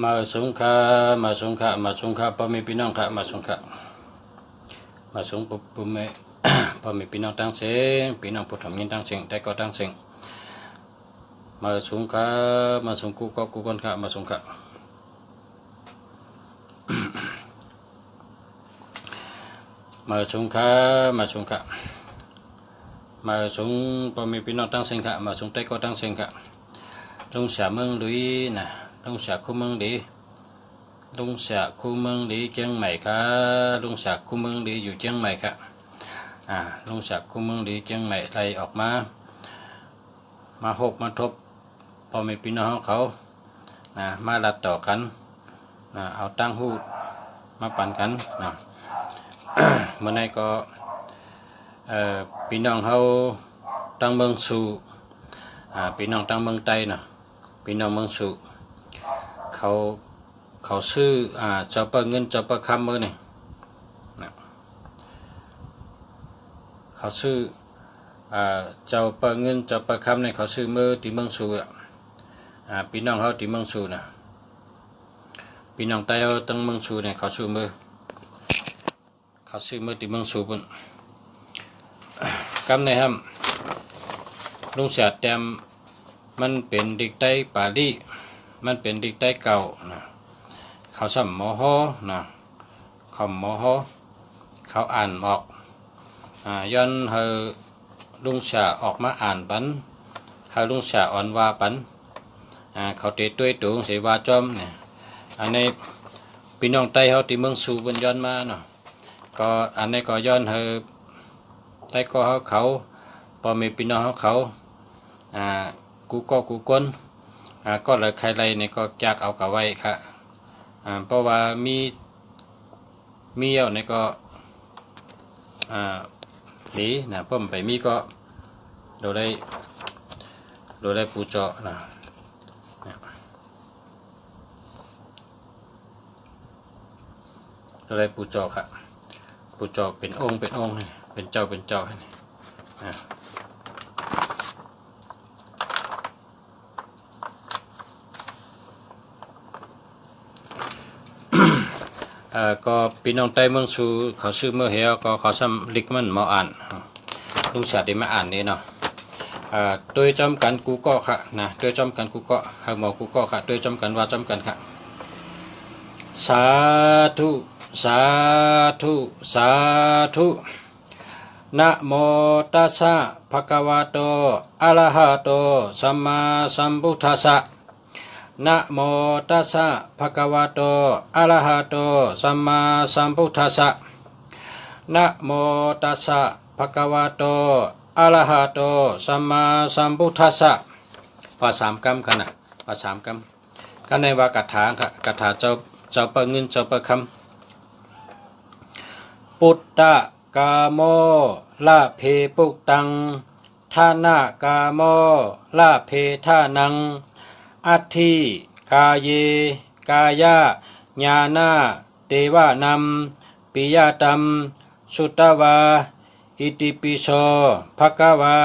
มาสงฆามาสงฆามาสงฆาพ่อแม่พี่น้องค่ะมาสงฆามาสงปุเม พ่อแม่พี่น้องตั้งเสียงพี่น้องผู้ทำยินตั้งเสียงได้ก็ตั้งเสียงมาสงฆามาสงกูก็กูคนค่ะมาสงฆามาสงฆามาสงฆามาสงพ่อแม่พี่น้องตั้งเสียงค่ะมาสงได้ก็ตั้งเสียงค่ะลงเสียเมืองลุยนะลงเสียคู่เมืองดีลงเสียคู่เมืองดีเชียงใหม่ค่ะลงเสียคู่เมืองดีอยู่เชียงใหม่ค่ะลงเสียคู่เมืองดีเชียงใหม่ไล่ออกมาหกมาทบพ่อแม่พี่น้องเขามาลัดต่อกันเอาตั้งหูมาปั่นกันเมื่อไหร่ก็พี่น้องเขาตั้งเมืองสู่พี่น้องตั้งเมืองใต้พี่น้องเมืองสู่เขาซื้อเจ้าเปิดเงินเจ้าเปิดคำมือนี่เขาซื้อเจ้าเปิดเงินเจ้าเปิดคำนี่เขาซื้อมือที่เมืองสู่พี่น้องเขาที่เมืองสู่พี่น้องใต้เขาตั้งเมืองสู่เนี่ยเขาซื้อมือที่เมืองสู่ปุ่นคำในครับลุงเสียแต้มมันเป็นเด็กใต้ปาลีมันเป็นเด็กใต้เก่าเขาสัมมโหเขาโมโหเขาอ่านออกย้อนเฮลุงเสียออกมาอ่านปันเฮลุงเสียอ่อนว่าปันเขาเตะด้วยตัวเสียว่าจอมเนี่ยอันนี้พี่น้องใต้เขาที่เมืองสูบนย้อนมาก็อันนี้ก็ย้อนเฮใต้ก็เขาพอมีพี่น้องเขากูก็กูก้นก็เลยใครไรเนี่ยก็จากเอากะไว้ค่ะเพราะว่ามีเอาเนี่ยก็ดีนะเพิ่มไปมีก็โดยได้ปูเจาะโดยได้ปูเจาะค่ะปูเจาะเป็นองค์เป็นเจ้าให้ก็พี่น้องใต้เมืองสูเขาซื้อเมื่อเหี่ยวก็เขาซ้ำลิกมันมาอ่านลุงเสียได้มาอ่านนี่โดยจำกันกูก็ค่ะโดยจำกันกูก็หากหมอกูก็ค่ะโดยจำกันว่าจำกันค่ะสาธุสาธุสาธุนะโมตัสสะภะคะวะโตอะระหะโตสัมมาสัมพุทธัสสะนะโมตัสสะภะคะวะโตอะระหะโตสัมมาสัมพุทธัสสะนะโมตัสสะภะคะวะโตอะระหะโตสัมมาสัมพุทธัสสะว่าสามกรรมกันว่าสามกรรมกันในว่ากถาค่ะกถาเจ้าเปิดเงินเจ้าเปิดคำปุตตะกาโมละเพปุกตังทานากาโมละเพทานังอัตถิกาเยกายะญาณาเตวะนัมปิยตัมสุตตวาอิติปิโสภคะวา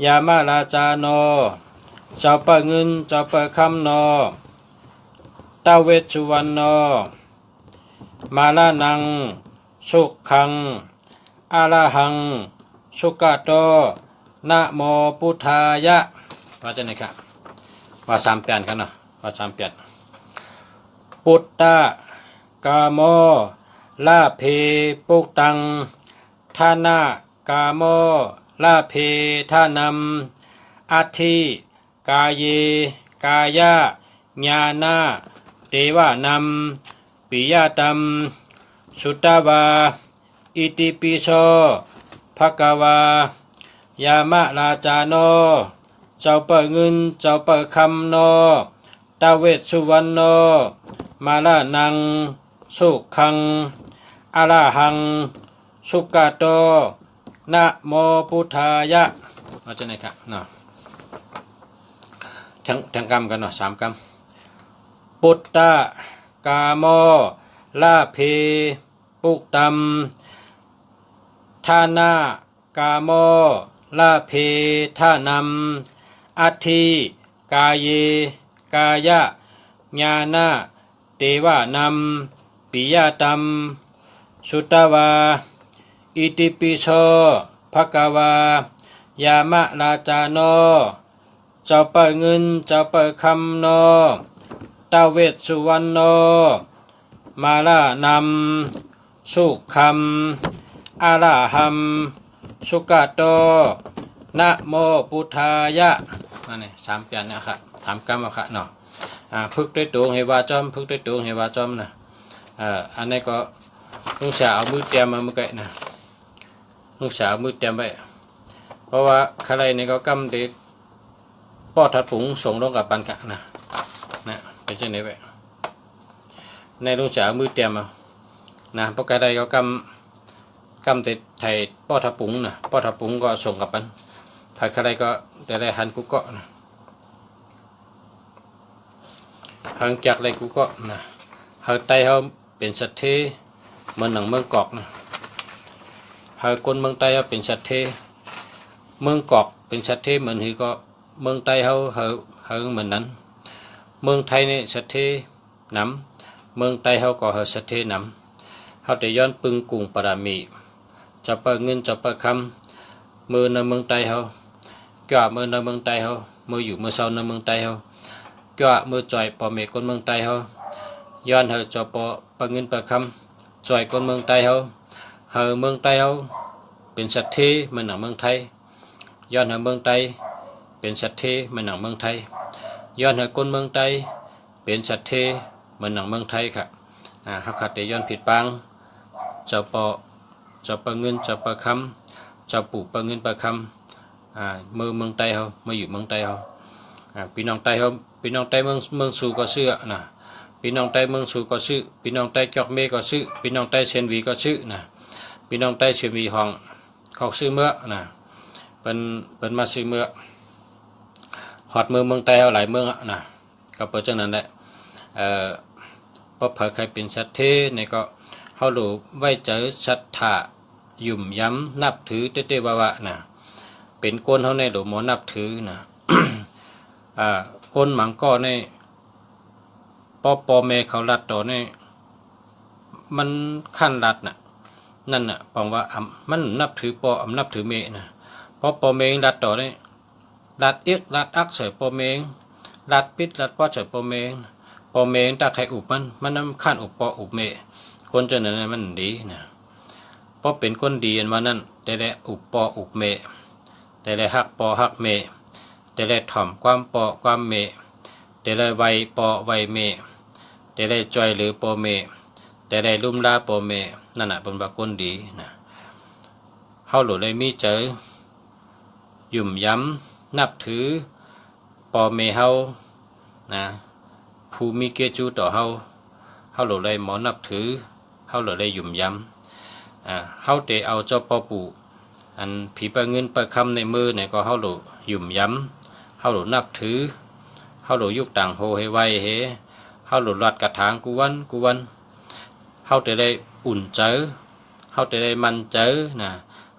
ยามาลาจาโนเจ้าเปิดเงินเจ้าเปิดคำโนตาเวชสุวรรณโนมาลานังสุขังอะระหังสุกโตนะโมพุทธายะว่าจะไหนครับว่าสามแปดกันว่าสามแปดปุตตะกาโมลาเพปุกตังทานากาโมลาเพทานัมอัตถิกาเยกายะญาณาเตวะนัมปิยตัมสุตตวาอิติปิโสภคะวายามะลาจาโนเจ้าเปิดเงินเจ้าเปิดคำโนตาเวชสุวรรณโนมาลานังสุขังอะระหังสุกโตนะโมพุทธายะว่าจะไหนครับทั้งกรรมกันสามกรรมปุตตะกาโมลาเพปุกตัมทานากาโมลาเพทานัมอัตถิกาเยกายะญาณา เตวะนัมปิยตัมสุตวาอิติปิโสภะคะวายามะราจาโนเจ้าเปิดเงินเจ้าเปิดคำโนตาเวสสุวรรณโนมาลานำสุขัมอาราหัมสุกาโตนะโมพุทธายะนั่นนี่สามเปลี่ยนนะครับถามกรรมค่ะเนาะพึกด้วยตัวให้ว่าจอมพึกด้วยตัวให้ว่าจอมนะอันนี้ก็ลุงสาวเอามือเตรียมมาเมื่อกี้นะลุงสาวมือเตรียมไว้เพราะว่าใครนี่ก็กำติป้อทัดผงส่งลงกับปันกะนะเป็นเช่นนี้ไปในลุงสาวมือเตรียมมานะเพราะใครก็กำติไทยป้อทัดผงนะป้อทัดผงก็ส่งกับปันถ้าใครก็ได้หันกุกเกาะนะหางจากอะไรกุกเกาะนะหางไตเขาเป็นสัตว์เทเหมือนหนังเมืองกอกนะหางคนเมืองไตเขาเป็นสัตว์เทเมืองกอกเป็นสัตว์เทเหมือนที่ก็เมืองไตเขาเหมือนนั้นเมืองไทยเนี่ยสัตว์เทน้ำเมืองไตเขาก็สัตว์เทน้ำเขาแต่ย้อนปึงกุ่งปรามีจะเปิดเงินจะเปิดคำมือในเมืองไตเขาเกี่ยวมือในเมืองไตเขามืออยู่มือเศร้าในเมืองไตเขาเกี่ยวมือจ่อยปอเมคนเมืองไตเขาย้อนเขาจะปเงินเปิดคำจ่อยคนเมืองไตเขาเมืองไตเขาเป็นสัตว์เทเหมือนหนังเมืองไทยย้อนเมืองไตเป็นสัตว์เทเหมือนหนังเมืองไทยย้อนคนเมืองไตเป็นสัตว์เทเหมือนหนังเมืองไทยค่ะเขาขัดแต่ย้อนผิดปังจะปเงินจะเปิดคำจะปลูกปเงินเปิดคำเมืองไตเขามาอยู่เมืองไตเขาพี่น้องไตเขาพี่น้องไตเมืองสู่ก็ซื้อนะพี่น้องไตเมืองสู่ก็ซื้อพี่น้องไตจอกเมก็ซื้อพี่น้องไตเชนวีก็ซื้อนะพี่น้องไตเชนวีห้องเขาซื้อเมื่อนะเป็นมาซื้อเมื่อหอดเมืองไตเขาหลายเมืองนะก็เปิดจังนั้นแหละพอเผยใครเป็นสัตว์เทในก็เขาหลูไว้เจอศรัทธายุ่มย้ำนับถือเตวะนะเป็นก้นเขาในหลูหมอนับถือนะก้นหมังก็ในปอเมเขารัดต่อในมันขั้นรัดน่ะนั่นน่ะปองว่ามันนับถือนับถือเมนะเพราะปอเมงรัดต่อในรัดเอกรัดอักเสบปอเมงรัดปิดรัดป้อเสบปอเมงตาใครอุบมันน้ำขั้นอุบปออุบเมคนเจนั้นมันดีนะเพราะเป็นคนดีอันว่านั้นแต่ได้อุบปออุบเมแต่ได้หักปอหักเมแต่ได้ถ่อมความปอความเมแต่ได้ไวปอไวเมแต่ได้จอยหรือปอเมแต่ได้ลุ่มลาปอเมนั่นน่ะเป็นว่าคนดีนะเฮาหลุดเลยมีเจอยุ่มย้ำนับถือปอเมเฮานะผู้มีเกียรติต่อเฮาหลุดเลยหมอนับถือเฮาหลุดเลยยุ่มย้ำเฮาเตเอาเจ้าปอปู่อันผีปะเงินปะคำในมือเนี่ยก็เฮาหลุดยุ่มย้ำเฮาหลุดนับถือเฮาหลุดยุกต่างโหให้ไวเฮเฮาหลุดรัดกระถางกูวันเฮาจะได้อุ่นเจอเฮาจะได้มันเจอนะ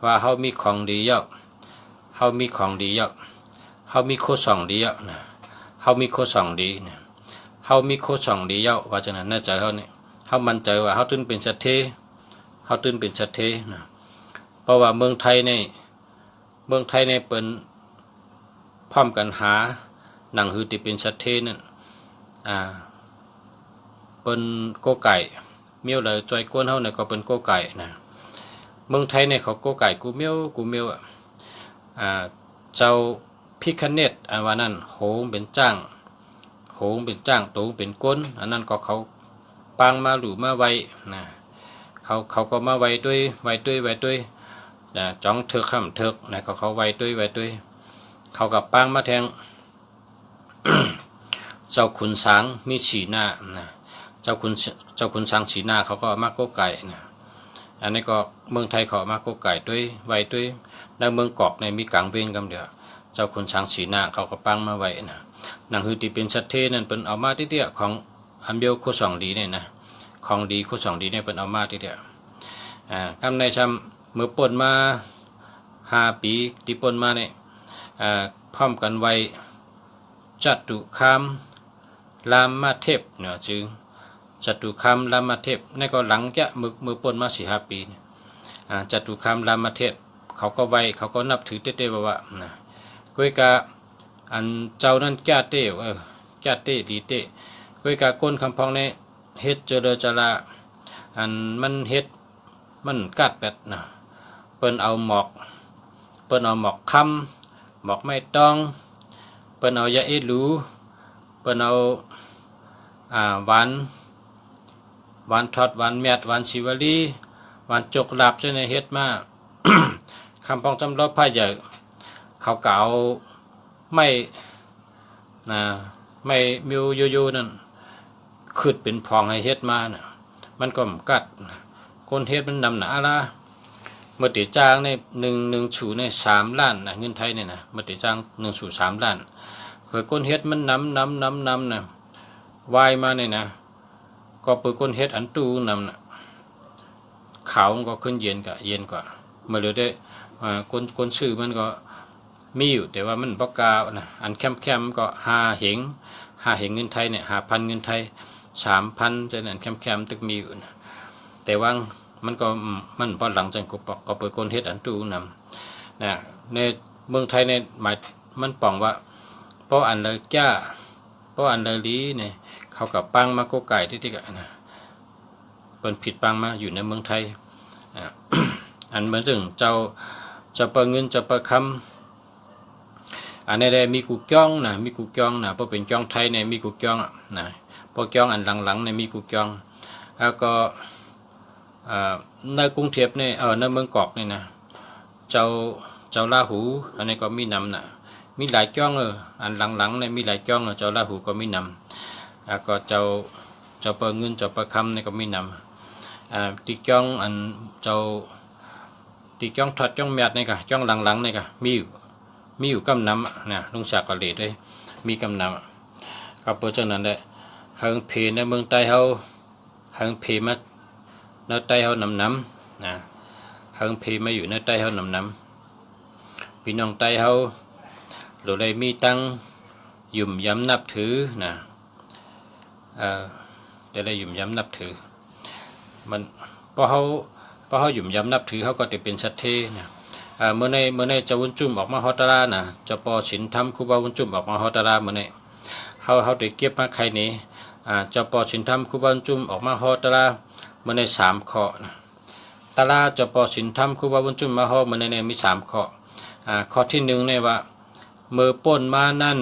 ว่าเฮามีของดีเยอะเฮามีของดีเยอะเฮามีโคสองดีเยอะนะเฮามีโคสองดีนะเฮามีโคสองดีเยอะว่าจะนั้นน่าจะเฮาเนี่ยเฮามันเจอว่าเฮาตื่นเป็นสัตว์เทเฮาตื่นเป็นสัตว์เทนะเพราะว่าเมืองไทยเนี่ยเป็นพร้อมกันหาหนังหือที่เป็นสัตว์เทนั่นเป็นโกไก่เมียวเลยจอยก้นเฮาเนี่ยก็เป็นโกไก่นะเมืองไทยเนี่ยเขาโกไก่กูเมียวเจ้าพิคเนตอันว่านั้นโหงเป็นจ้างตูงเป็นก้นอันนั้นก็เขาปางมาหรือมาไวนะเขาก็มาไวด้วยนะจ้องเถือกข้ามเถือกนะเขาไวด้วยเขากับปางมาแทง เจ้าขุนช้างมีสีหน้านะเจ้าขุนช้างสีหน้าเขาก็มาโกไก่นะอันนี้ก็เมืองไทยเขามาโกไก่ด้วยไวด้วยในเมืองกอกในมีกลางเวงกำเดียวเจ้าขุนช้างสีหน้าเขาก็ปังมาไว้นะหนังฮือที่เป็นสัตว์เทนั่นเป็นเอามาที่เดียของอันเบียวโคสองดีเนี่ยนะของดีโคสองดีเนี่ยเป็นเอามาที่เดียคำในชำเมื่อปนมา5 ปีที่ปนมาเนี่ยพร้อมกันไว้จัตุคามรามมาเทพเนี่ยจึง จตุคามรามเทพนี่ก็หลังจะมือปนมา4-5 ปีจตุคามรามเทพเขาก็ไว้เขาก็นับถือเต้ๆว่านะก้อยกะอันเจ้านั้นแก่เต้แก่เต้ดีเต้ก้อยกะก้นคำพองในเฮ็ดเจริญจราอันมันเฮ็ดมันกัดแปดนะเปิ้นเอาหมอกคำหมอกไม่ต้องเปิ้นเอายาเอลูเปิ้นเอาหวานทอดหวานแมดหวานชิวลีหวานจกหลับเจ้าในเฮ็ดมา คำพองจำลบผ้าใหญ่เขาเก่าไม่มิวโยนั่นขึ้นเป็นพองให้เฮ็ดมาน่ะมันก็กัดคนเฮ็ดมันนำหนาละเมื่อติจ้างใน1ฉูใน3 ล้านนะเงินไทยเนี่ยนะเมื่อติจ้าง1ฉู3 ล้านเผื่อคนเฮ็ดมันนำนะวายมาเนี่ยนะก็เปิดคนเฮ็ดอันตู้นำนะขาวมันก็ขึ้นเย็นกว่าเมื่อเหลือได้คนชื่อมันก็มีอยู่แต่ว่ามันบ่กล้านะอันแคมก็5 เหงเงินไทยเนี่ย5,000เงินไทย3,000จะนั่นแคมตึกมีอยู่นะแต่ว่ามันพอหลังจากก็เปิดคนเฮ็ดอันตู้นำนะในเมืองไทยในหมายมันป่องว่าเพราะอันเลยจ้าเพราะอันเลยลีเนี่ยเขากับปังมาโกไก่ที่กันนะเปิ้นผิดปังมาอยู่ในเมืองไทยอันเหมือนถึงเจ้าเปิดเงินจะเปิดคำอันนี้ได้มีกูจ้องนะเพราะเป็นจ้องไทยเนี่ยมีกูจ้องนะพอจ้องอันหลังเนี่ยมีกูจ้องแล้วก็ในกรุงเทพเนี่ยในเมืองกอกเนี่ยนะเจ้าลาหูอันนี้ก็มีนำนะมีหลายจ้องอันหลังเนี่ยมีหลายจ้องเจ้าลาหูก็มีนำแล้วก็เจ้าเปิดเงินเจ้าเปิดคำเนี่ยก็มีนำตีจ้องอันเจ้าตีจ้องถอดจ้องแมดเนี่ยก็จ้องหลังเนี่ยก็มีอยู่กำนำนะลุงศักดิ์ก็เลยด้วยมีกำนำก็เพราะฉะนั้นได้เฮิงเพในเมืองใต้เฮาเฮิงเพมาในใต้เฮานำนะเฮิงเพมาอยู่ในใต้เฮานำพี่น้องใต้เฮาเราได้มีตั้งยุ่มย้ำนับถือนะจะได้ยุ่มย้ำนับถือมันเพราะเขายุ่มย้ำนับถือเขาก็จะเป็นสัตเทนะเมื่อในเจ้าวุ้นจุ่มออกมาฮอตรานะเจ้าปอฉินทำครูบาวุ้นจุ่มออกมาฮอตราเมื่อในเขาได้เก็บมาใครนี้เจ้าปอฉินทำครูบาวุ้นจุ่มออกมาฮอตราเมื่อใน3 ข้อนะตาลาเจ้าปอฉินทำครูบาวุ้นจุ่มมาฮอเมื่อในมี3 ข้อข้อที่1เนี่ยว่ามือป่นมานั่น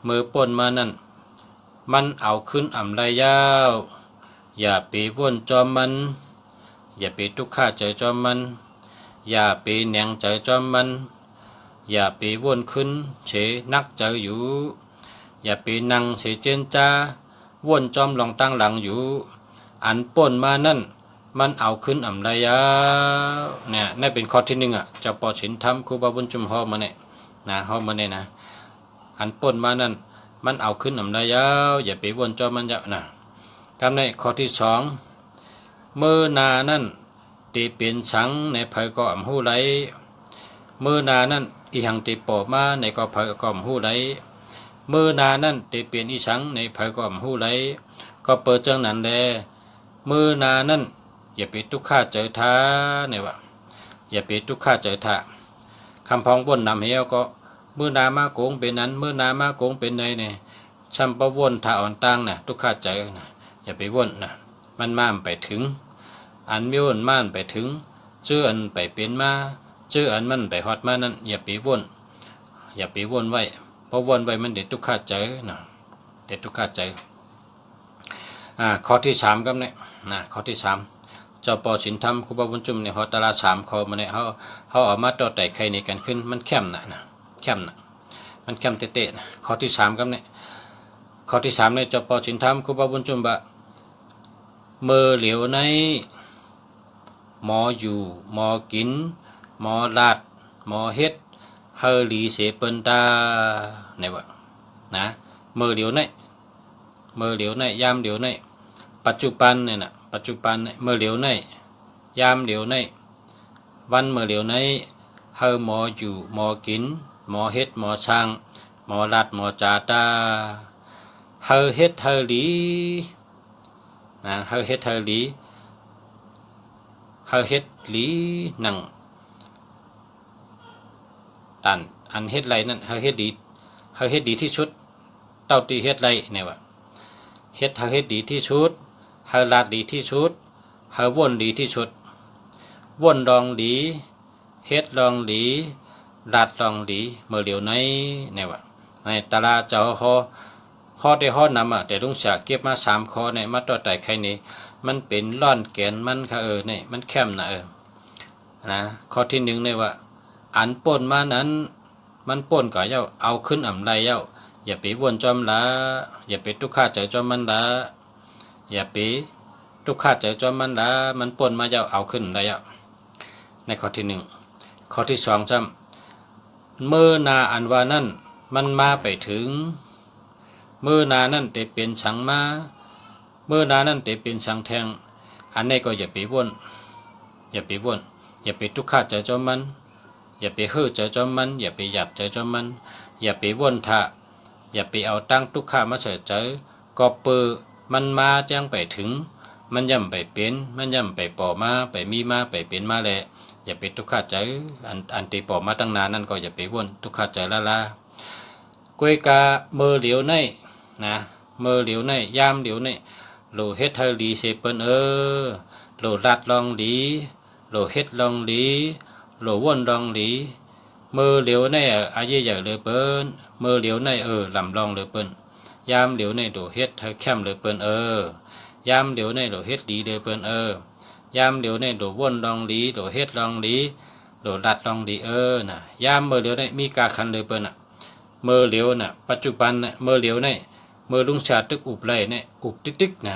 มือป่นมานั่นมันเอาขึ้นอ่ำไรยาวอย่าไปว่นจอมมันอย่าไปทุกข์ข้าใจจอมมันอย่าไปแหนงใจจอมมันอย่าไปว่นขึ้นเฉนักใจอยู่อย่าไปนั่งเฉเจนจ้าว่นจอมลองตั้งหลังอยู่อันป่นมานั่นมันเอาขึ้นอ่ำไรยาวเนี่ยนั่นเป็นข้อที่1เจ้าปอฉินทำครูบาบุญจุมฮอมาเนี่ยนะฮอมาเนี่ยนะอันป่นมานั่นมันเอาขึ้นอ่ำไรยาวอย่าไปว่นจอมมันยาวนะคำในข้อที่2เมื่อนานั่นตีเปลี่ยนสังในเผยก็อ่ำหูไหลเมื่อนานั่นอีหังตีปอบมาในก็เผยก็อ่ำหูไหลเมื่อนานั่นตีเปลี่ยนอีสังในเผยก็อ่ำหูไหลก็เปิดจังนั้นแลเมื่อนานั่นอย่าไปทุกข์ข้าเจอท่าเนี่ยว่าอย่าไปทุกข์ข้าเจอท่าคำพองว่นนำเหี้ยวก็เมื่อนามาโกงเป็นนั้นเมื่อนามาโกงเป็นในเนี่ยช่ำประว่นท่าอ่อนตั้งนะทุกข์ข้าเจอนะอย่าไปว่นนะมันม่ามไปถึงอันมีว่นม่านไปถึงเชื่ออันไปเป็นมาเชื่ออันมันไปฮอดมานั้นอย่าไปว่นไว้เพราะว่นไว้มันเด็ดทุกข์ข้าเจอนะเด็ดทุกข์ข้าเจอข้อที่3ครับเนี่ยนะข้อที่3เจ้าปอฉินทำครูบาบุญจุ่มในฮอตรา3 ข้อมาเนี่ยเขาออกมาต่อแต่ใครในกันขึ้นมันเข้มนะมันเข้มเตะนะข้อที่3ครับเนี่ยข้อที่3เนี่ยเจ้าปอฉินทำครูบาบุญจุ่มบะเมื่อเหลียวในหมออยู่หมอกินหมอลาดหมอเฮ็ดเฮลีเสเปินตาไหนวะนะเมื่อเหลียวในยามเหลียวในปัจจุบันเนี่ยนะปัจจุบันเมื่อเหลียวในยามเหลียวในวันเมื่อเหลียวในเฮหมออยู่หมอกินหมอเฮ็ดหมอช่างหมอลาดหมอจาตา เฮาเฮ็ดเฮาหลีนะเฮาเฮ็ดเฮาหลีเฮาเฮ็ดหลีนั่งอันเฮ็ดไรนั่นเฮาเฮ็ดดีที่สุดเต้าตีเฮ็ดไรเนี่ยว่าเฮ็ดเฮาเฮ็ดดีที่สุดเฮาลาดดีที่สุดเฮาว่นดีที่สุดว่นลองดีเฮ็ดลองดีลาดลองดีเมื่อเดียวในเนี่ยว่าในตลาดเจ้าข้อได้ข้อนำแต่ลุงเสียเก็บมา3ข้อเนี่ยมาต่อแต่ใครนี่มันเป็นล่อนแกนมันค่ะเนี่ยมันแคมนะนะข้อที่1เนี่ยว่าอันป่นมานั้นมันป่นก็เย้าเอาขึ้นอ่ำไรเย้าอย่าไปวนจอมละอย่าไปทุกข้าเจอจอมมันละอย่าไปทุกข้าเจอจอมมันละมันป่นมาเย้าเอาขึ้นไรเย้าในข้อที่1ข้อที่2จำเมื่อนาอันว่านั้นมันมาไปถึงเมื่อนานั่นแต่เป็นสังมาเมื่อนานั่นแต่เป็นสังแทงอันนี้ก็อย่าไปวนอย่าไปทุกข้าเจอจอมมันอย่าไปเฮ่อเจอจอมมันอย่าไปหยับเจอจอมมันอย่าไปวนทะอย่าไปเอาตั้งทุกข้ามาเฉยเจอก็เปือมันมาจ้งไปถึงมันย่ำไปเป็นมันย่ำไปป่อมาไปมีมาไปเป็นมาแหละอย่าไปทุกข้าเจออันตีป่อมาตั้งนานนั่นก็อย่าไปวนทุกข้าเจอละกวยกาเมื่อเหลียวในนะเมื่อเหลียวในยามเหลียวในโลเฮ็ดเธอดีเสเปิ้นโลรัดลองดีโลเฮ็ดลองดีโลว่นลองดีเมื่อเหลียวในอาเยใหญ่เลยเปิ้นเมื่อเหลียวในลำลองเลยเปิ้นยามเหลียวในโลเฮ็ดเธอแคมเลยเปิ้นยามเหลียวในโลเฮ็ดดีเลยเปิ้นยามเหลียวในโลว่นลองดีโลเฮ็ดลองดีโลรัดลองดีน่ะยามเมื่อเหลียวในมีกาคันเลยเปิ้นเมื่อเหลียวน่ะปัจจุบันน่ะเมื่อเหลียวในเมื่อลุงชาตึกอุบไรเนี่ยอุบติ๊กๆนะ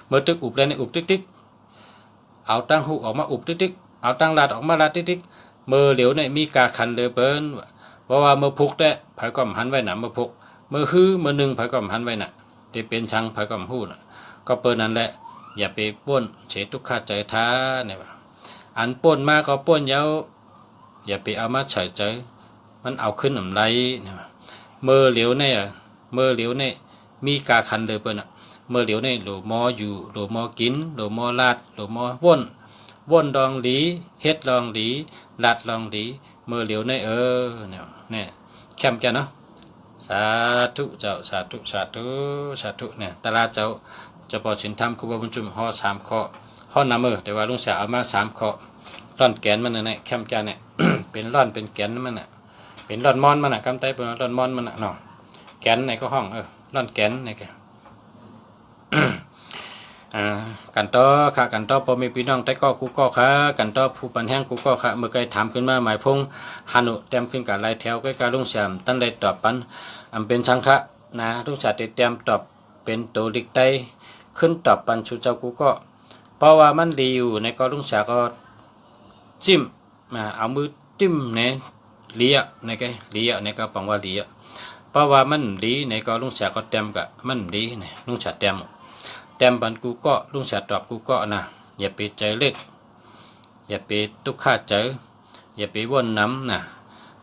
เมื่อตึกอุบไรเนี่ยอุบติ๊กๆเอาตั้งหูออกมาอุบติ๊กๆเอาตั้งลาดออกมาลาดติ๊กๆเมื่อเหลียวเนี่ยมีกาคันเลยเปิ้นเพราะว่าเมื่อพุกได้ไผก็หันไว้น่ะเมื่อพุกเมื่อฮื้อเมื่อนึงไผก็หันไว้น่ะได้เป็นชังไผก็ฮู้น่ะก็เปิ้นนั่นแหละอย่าไปป้นเฉทุกข้าใจท้าเนี่ยว่าอันป้นมาก็ป้นยาวอย่าไปเอามาเฉยใจมันเอาขึ้นอำไรเนี่ยเมื่อเหลียวเนี่ยเมื่อเหลียวเนี่ยมีกาคันเลยเปิ้นเมื่อเหลียวเนี่ยโหลมออยู่โหลมอกินโหลมอลาดโหลมอว่นดองดีเฮ็ดลองดีลาดลองดีเมื่อเหลียวเนี่ยเนี่ยแคมแกเนาะสาธุเจ้าสาธุเนี่ยตลาดเจ้าจะปอสินธรรมครูบาบุญจุมห่อ3ข้อห่อนำแต่ว่าลุงเสียเอามา3ข้อร่อนแกนมันเนี่ยแคมแกเนี่ย เป็นร่อนเป็นแกนมันน่ะเป็นร่อนมอนมันน่ะกำไตเป็นร่อนมอนมันน่ะเนาะแกนในก็ห้องร่อนแกนในแกกันต่อค่ะกันต่อพอมีพี่น้องแต่ก็กูก็ค่ะกันต่อผู้ปันแห้งกูก็ค่ะเมื่อไกลถามขึ้นมาหมายพงฮานุเต็มขึ้นกับลายแถวใกล้การลุงเสียมตั้นได้ตอบปันเป็นชังคะนะลุงเสียเต็มตอบเป็นตัวลิกไตขึ้นตอบปันชูเจ้ากูก็เพราะว่ามันดีอยู่ในก็ลุงเสียก็จิ้มเอามือจิ้มเนี่ยเลี้ยในแกเลี้ยในก็ปังว่าเลี้ยเพราะว่ามันดีในก็ลุงเสียก็เต็มกับมันดีเนี่ยลุงเสียเต็มบันกูก็ลุงเสียตอบกูก็นะอย่าไปใจเล็กอย่าไปตุกข้าเจออย่าไปว่นน้ำนะ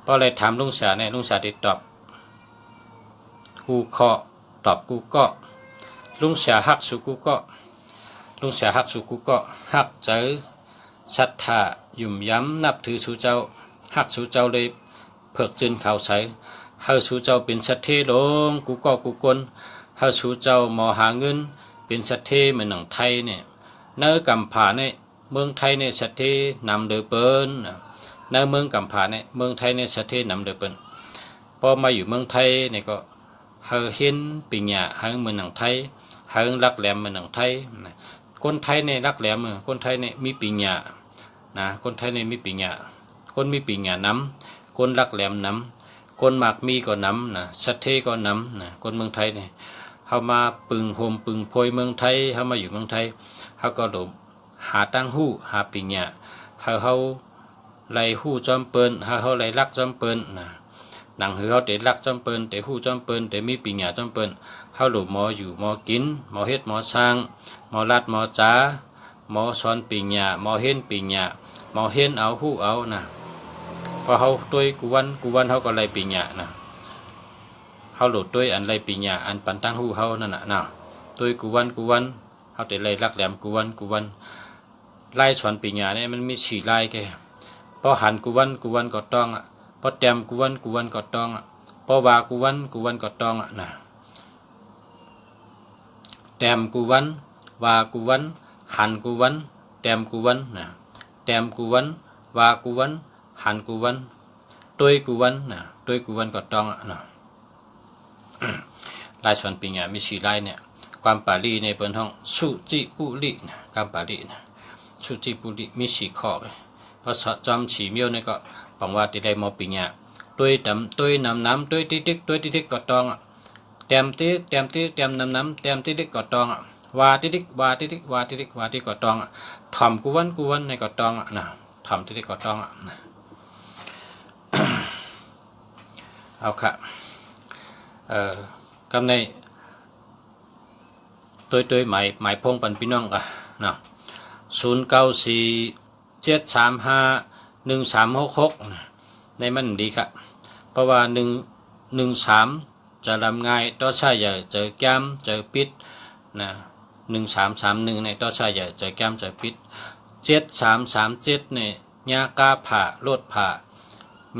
เพราะอะไรถามลุงเสียเนี่ยลุงเสียติดตอบกูก็ตอบกูก็ลุงเสียหักสู่กูก็ลุงเสียหักสู่กูก็หักเจอศรัทธายุ่มย้ำนับถือสู่เจ้าหักสู่เจ้าเลยเพิกจืนข่าวใสเฮาสู่เจ้าเป็นสัตเทลงกูก็กูกลเฮาสู่เจ้าหมอหาเงินเป็นสัตเทเหมือนหนังไทยเนี่ยเนื้อกำผาเนี่ยเมืองไทยเนี่ยสัตเทนำเดือเปิ้นเนื้อเมืองกำผาเนี่ยเมืองไทยเนี่ยสัตเทนำเดือเปิ้นพอมาอยู่เมืองไทยเนี่ยก็เฮาเห็นปิญญาเฮาเหมือนหนังไทยเฮารักแหลมเหมือนหนังไทยคนไทยเนี่ยรักแหลมคนไทยเนี่ยมีปิญญานะคนไทยเนี่ยมีปิญญาคนมีปิญญานำคนรักแหลมนำคนหมากมีก็นำนะสัตเทก็นำนะคนเมืองไทยเนี่ยเฮามาปึงโฮมปึงโพยเมืองไทยเฮามาอยู่เมืองไทยเฮาก็หลบหาตั้งหู้หาปิญญาเฮาไล่หู้จอมเปิ้นเฮาไล่รักจอมเปิ้นนะหนังเฮาแต่รักจอมเปิ้นแต่หู้จอมเปิ้นแต่มีปิญญาจอมเปิ้นเฮาหลบหมออยู่หมอกินหมอเฮ็ดหมอสร้างหมอรัดหมอจ๋าหมอสอนปิญญาหมอเห็นปิญญาหมอเห็นเอาหู้เอานะพอเฮาตัวกูวันเฮาก็ไล่ปิญญานะเฮ เฮาโหลดด้วยอันไรปีญญาอันปันตั้งหูเฮานั่นน่ะนะด้วยกูวันเฮาแต่ไรลักแหลมกูวันไล่สอนปีญญาเนี่ยมันมี4ไล่แกพอหันกูวันก็ต้องอ่ะพอแต้มกูวันก็ต้องอ่ะพอว่ากูวันก็ต้องอ่ะนะแต้มกูวันว่ากูวันหันกูวันแต้มกูวันนะแต้มกูวันว่ากูวันหันกูวันด้วยกูวันนะด้วยกูวันก็ต้องอ่ะนะลายชวนปิญญามี4ลายเนี่ยความปาลีในเปิ้นห้องสุจิปุรินะความปาลีนะสุจิปุริมี4ข้อเพราะจำ4เมียวเนี่ยก็ปังว่าติได้มอปิญญาด้วยดำด้วยน้ำด้วยติ๊กด้วยติ๊กก็ต้องอ่ะแต้มติ๊กแต้มน้ำแต้มติ๊กก็ต้องอ่ะว่าติ๊กก็ต้องอ่ะถ่อมกูวันในก็ต้องอ่ะนะถ่อมติ๊กก็ต้องอ่ะนะเอาค่ะกำในตัวหมายพงปันพี่น้องกันนะ0947351366ในมันดีครับเพราะว่า113จะลำง่ายต่อใช้อย่าเจอแก้มเจอปิดนะ1331ในต่อใช้อย่าเจอแก้มเจอปิด7337เนี่ยยากาผ่าลดผ่า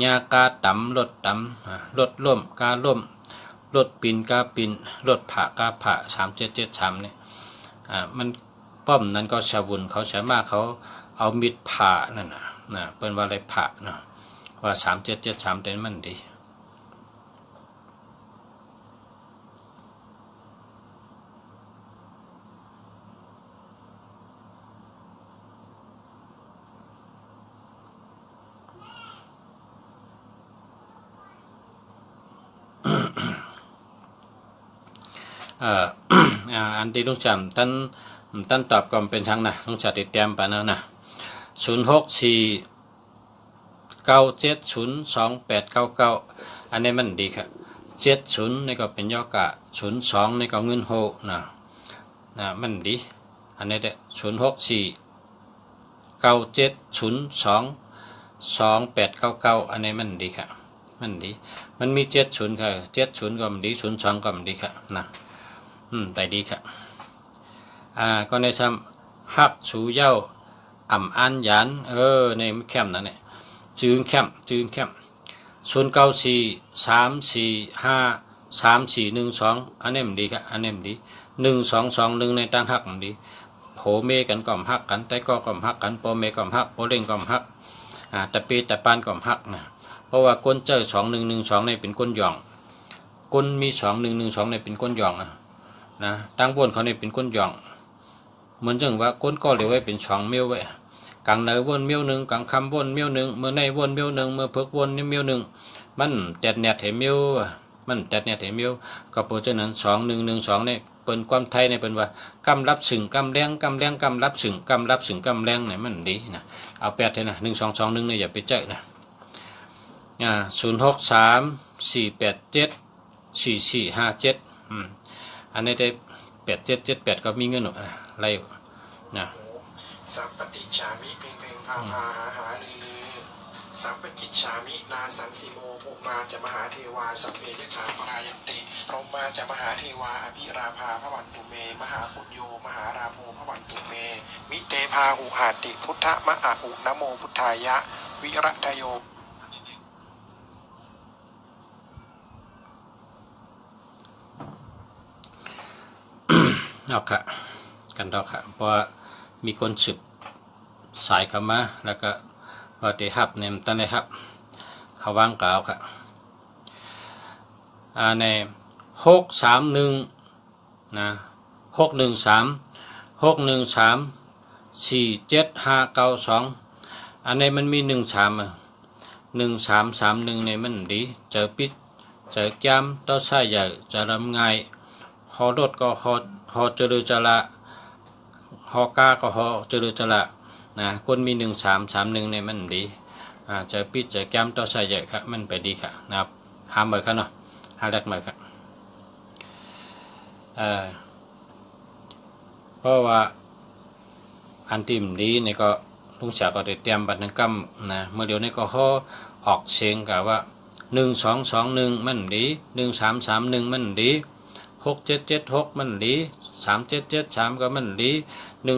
ยากาต่ำลดต่ำลดล่มกาล่มลดปินกาปินลดผ่ากาผ่า3773เนี่ยมันป้อมนั้นก็ชาวุนเขาใช้มากเขาเอามิดผ่านั่นนะเป็นว่าอะไรผ่านะว่า3773แต่มันดีอันที่ลุงจำท่านตอบก่อนเป็นทางนะลุงจะติดเตรียมไปนะ0649702899อันนี้มันดีครับ70นี่ก็เป็นยอกะ02นี่ก็เงินโหนะมันดีอันนี้แต่0649702899อันนี้มันดีครับมันดีมันมี70ค่ะ70ก็มันดี02ก็มันดีค่ะนะไปดีค่ะก็ในทำฮักสูเย้าอ่ำอันหยานในแคมนั่นเนี่ยจืนแคม0943453412อันนี้มันดีค่ะอันนี้มันดี1221ในตั้งฮักมันดีโผเมกันก่อมฮักกันแต่ก็ก่อมฮักกันโปเมก่อมฮักโปเล่งก่อมฮักแต่ปีแต่ปานก่อมฮักนะเพราะว่าก้นเจอ2112ในเป็นก้นหย่องก้นมี2112ในเป็นก้นหย่องนะตั้งบนเขาในเป็นก้นหย่องเหมือนจังว่าก้นก็เลยไว้เป็นช่องเมียวไว้กลางเนยวนเมียวหนึ่งกลางคำวนเมียวหนึ่งเมื่อในวนเมียวหนึ่งเมื่อเพิกวนนี่เมียวหนึ่งมันแตดแนดเหมียวมันแตดแนดเหมียวก็เพราะฉะนั้น2112เนี่ยเป็นความไทยเนี่ยเป็นว่ากำรับสึงกำแรงกำรับสึงกำแรงเนี่ยมันดีนะเอาแปดเลยนะ1221เนี่ยอย่าไปเจอนะ0634874457อันนี้ได้8778ก็มีเงินอะไรนะสัมปติชามิเพ่งพาหาลือสัมปจิตชามินาสังสิโมภูมาจะมหาเทวาสัพเพยขาปรายันติพรหมาจะมหาเทวาอภิราภาพวันตุเมมหาปุญโยมหาราโภพวันตุเมมิเตพาหุหาติพุทธมะอาหุนโมพุทธายะวิรัตโยเอาค่ะกันดอกค่ะเพราะมีคนสืบสายเข้ามาแล้วก็ว่าได้ฮับเนี่ยตั้งได้ฮับเขาวางกล่าวค่ะใน631นะ6134752อันนี้มันมี1331ในมันดีเจอปิดเจอแก้มต่อสายใหญ่จะลำง่ายฮอรถก็ฮอเจริญจละฮอกาก็ฮอเจริญจละนะคนมี1331เนี่ยมันดีเจอปิดเจอแก้มต่อใส่ใหญ่ครับมันไปดีค่ะนะครับหาเหมือนกันเนาะหาแรกเหมือนกันเพราะว่าอันที่มดีนี่ก็ลุงฉาก็ได้เตรียมบันทึกกรรมนะเมื่อเดียวนี้ก็ฮอออกเสียงกับว่า 1221มันดี1331มันดี6776มันดี3773ก็มันดี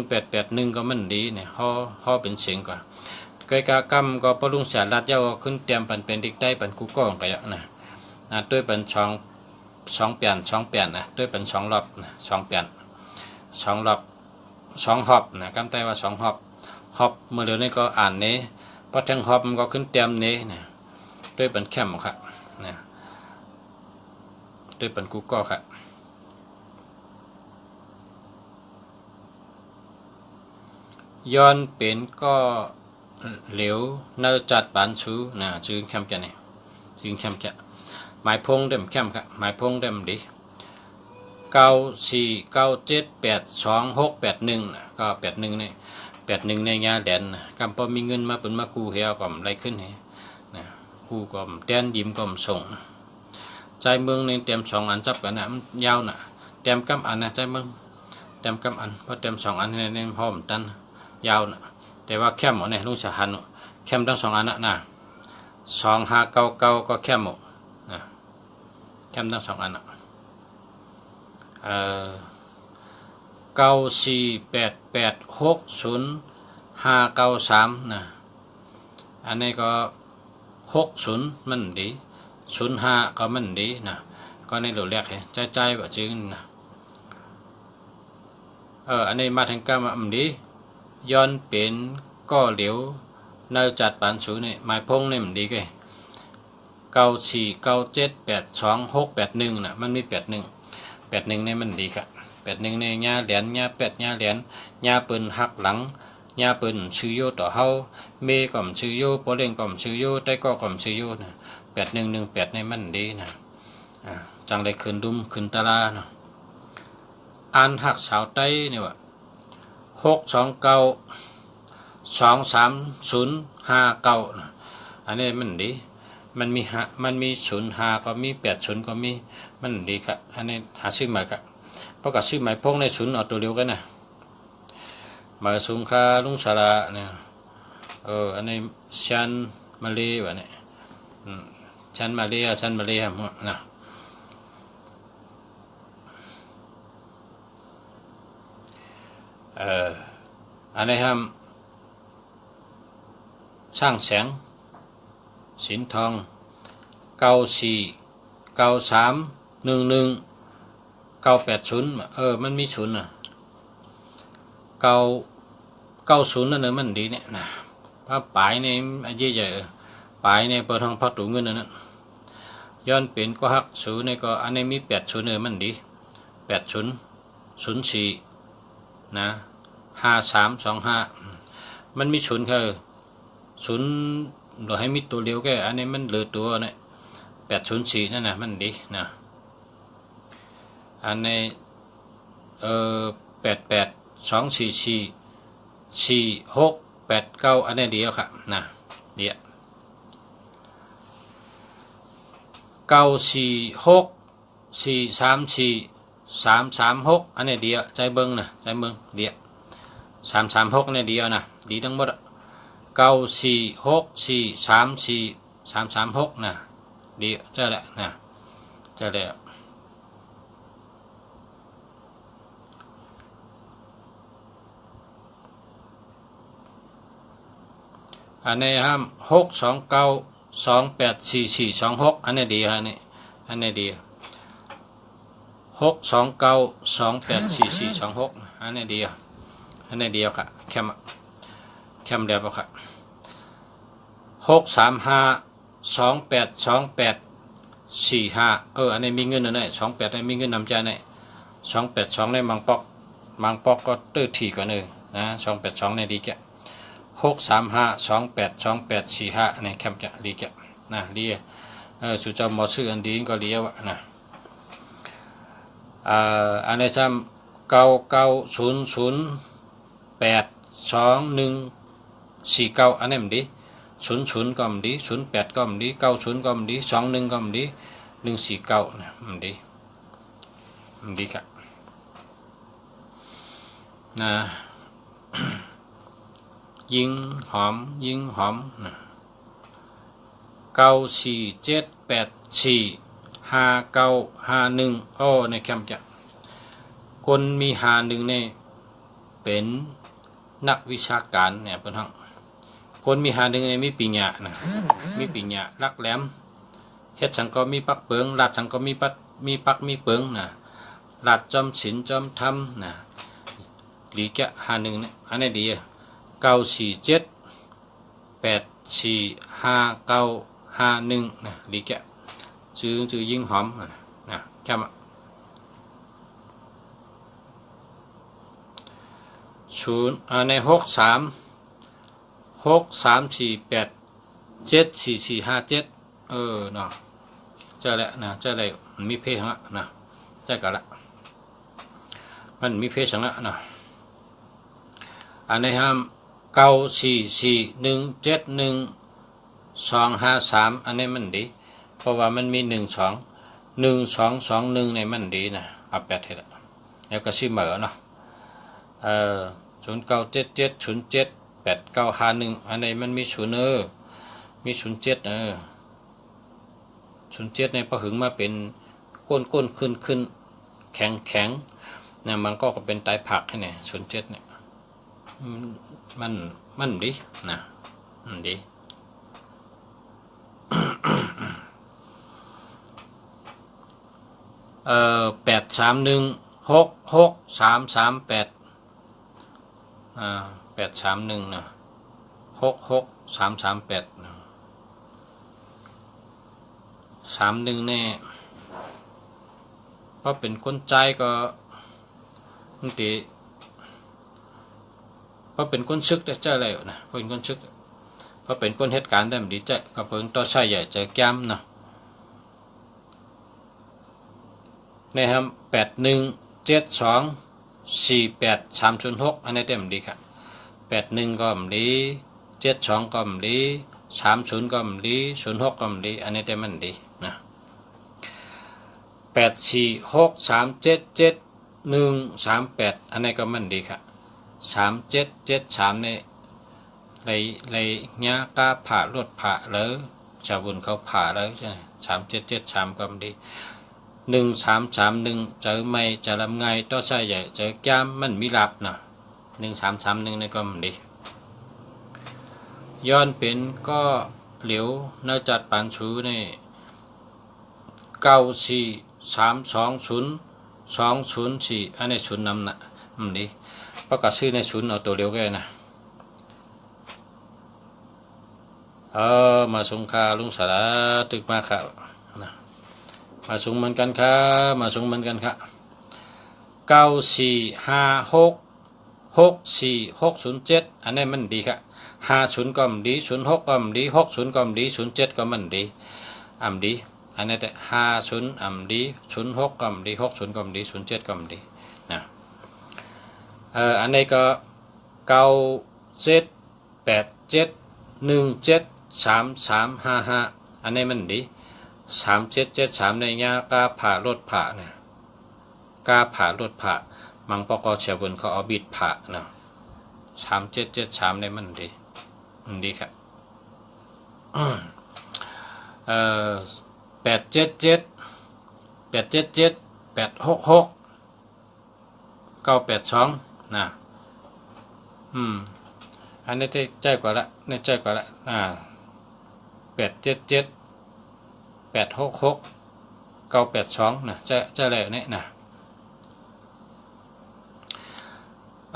1881ก็มันดีเนี่ยฮอเป็นเสียงก่อนไกกากรรมก็ปรุงสารลัดเจ้าก็ขึ้นเตรียมปันเป็นดิกได้ปันกูก้องไปอ่ะนะด้วยปัน2เปลี่ยนนะด้วยปัน2รอบนะ2เปลี่ยน2รอบ2ฮอบนะกำไต้ว่า2ฮอบเมื่อเดี๋ยวนี้ก็อ่านนี้พอทั้งฮอบมันก็ขึ้นเตรียมนี้นะด้วยปันแคมครับนะด้วยปันกูก็ครับย้อนเป็นก็เหลวเนื้อจัดบานชูนะชื่อแคมแกนี่ชื่อแคมแกหมายพงเดิมแคมครับหมายพงเดิมดี94978261ก็81นี่81ในงาแดนกำปอมีเงินมาเป็นมากู้เฮียก็อะไรขึ้นนี่นะกู้ก็แดนยิ้มก็ส่งใจเมืองในเต็ม2อันจับกันนะมันยาวน่ะเต็มกำอันนะใจเมืองเต็มกำอันเพราะเต็ม2อันในพร้อมตันยาวน่ะแต่ว่าแคมหมดเนี่ยลุงสะหันแคมทั้ง2อันนะ2599ก็แคมหมดนะแคมทั้ง2อันนะ94886053นะอันนี้ก็60มันดี05ก็มันดีนะก็ในหลุดแรกใจแบบจื้อนะอันนี้มาถึงก้ามาดีย้อนเป็นก็เหลียวเนื้อจัดปานสูนี่หมายพงนี่มันดีกัน94978261นะมันมี81นี่มันดีครับ81ในญาเหรียญญา8ญาเหรียญญาปืนหักหลังญาปืนชื่อโยต่อเฮาเมก่อมชื่อโยโปเล่งก่อมชื่อโยได้ก็ก่อมชื่อโยนะ8118ในมันดีนะจังได้ขึ้นดุมขึ้นตาลาเนาะอันหักสาวใต้เนี่ยว่า6292305อันนี้มันดีมันมี05ก็มี80ก็มีมันดีครับอันนี้หาซื้อใหม่ครับเพราะกับซื้อใหม่พงใน0เอาตัวเดียวกันนะมาสุงคาลุงสาระเนี่ยอันนี้ชันมาเลวะเนี่ยชันมาเลครับนะอันนี้ครับสร้างแสงสินทอง949311 980มันมี0น่ะ990นั่นน่ะมันดีเนี่ยนะพระปลายเนี่ยอันใหญ่ปลายเนี่ยเปิดทางพักตู้เงินนั่นย้อนเป็นก็หัก0เนี่ยก็อันนี้มี80มันดี8004นะ5325มันมี0คือ0เราให้มีตัวเดียวแค่อันนี้มันเหลือตัวเนี่ย804นั่นน่ะมันดีนะอันนี้8824444689อันนี้เดียวครับนะเดียว9464343336อันนี้เดียวใจเบิ้งนะใจเบิ้งเดียว336เนี่ยเดียวนะดีทั้งหมด9464343336นะเดียวเจ้าแหละนะเจ้าแล้วอันนี้ห้าม629284426อันนี้ดีฮะนี่อันนี้ดี629284426อันนี้ดีอันนี้เดียวค่ะแคมเดียวค่ะ635282845อันนี้มีเงินนะเนี่ย28ได้มีเงินนำใจเนี่ย282ในบางปอกก็ตื้อถี่กว่านึงนะ282ในดีแก635282845เนี่ยแคมจะดีแกนะดีสุจามอชื่ออันดีก็เลี้ยวนะอันนี้ซ้ำ990082149อันนี้มันดี00ก็มันดี08ก็มันดี90ก็มันดี21ก็มันดี149นะมันดีครับนะยิ่งหอมนะ 9478459551โอ้ในแคมป์จะคนมี51เนี่ยเป็นนักวิชาการเนี่ยเพิ่นฮังคนมี51เนี่ยมีปริญญานะมีปริญญาลักแหลมเฮ็ดสังก็มีปักเปิงลาดสังก็มีปักมีเปิงนะลาดจอมศิลป์จอมธรรมนะหลีแกะ51เนี่ยอันนี้ดี947845951นะหลีแกะชื่อยิ่งหอมนะแค่ใน6363487447เนาะเจอแล้วนะเจออะไรมันมีเพศฮะนะเจอกันละมันมีเพศสังะนะอันนี้ห้าม944171253อันนี้มันดีเพราะว่ามันมี121221ในมันดีนะเอา8เท่าละแล้วก็สิเหมือเนาะ0977078951อันนี้มันมี0มี0707ในพอหึงมาเป็นก้นขึ้นแข็งนะมันก็เป็นไตผักให้เนี่ย07เนี่ยมันดีนะดี83166338 831นะ66338 31เนี่ยเพราะเป็นคนใจก็บางทีเพราะเป็นคนชึกแต่เจ้าอะไรนะเพราะเป็นคนชึกเพราะเป็นคนเหตุการณ์ได้ดีใจก็เพิ่งต่อใช้ใหญ่เจอแก้มเนาะนะครับ81724836อันนี้เต็มดีครับ81ก็มดี72ก็มดี30ก็มดี06ก็มดีอันนี้เต็มมันดีนะ8463777138อันนี้ก็มันดีครับ3773เนี่ยเลยเนี้ยกล้าผ่ารถผ่าแล้วชาวบุญเขาผ่าแล้วใช่ไหม3773ก็มันดี1331เจอไม่จะลำไงต่อใช่ใหญ่เจอแก้มมันมีลับนะ1331นี่ก็มันดีย้อนเป็นก็เหลียวเนื้อจัดปานชูนี่94320204204อันนี้ศูนย์นำนะมันดีประกาศชื่อในศูนย์เอาตัวเร็วแก่นะมาสงคาลุงสาระตึกมาค่ะนะมาส่งเหมือนกันครับมาส่งเหมือนกันครับ945664607อันนี้มันดีครับ50ก็มันดี06ก็มันดี60ก็มันดี07ก็มันดีดีอันนี้แต่50ดี06ก็มันดี60ก็มันดี07ก็มันดีนะอันนี้ก็9787173355อันนี้มันดี3773ในเนี้ยกาผ่ารถผ่าเนี่ยกาผ่ารถผ่ามังปกเชียบนเขาเอาบิดผ่าเนาะ3773ในมันดีครับ877866982นะอันนี้ได้ใจกว่าละในใจกว่าละ877866982นะจะอะไรเนี่ยนะ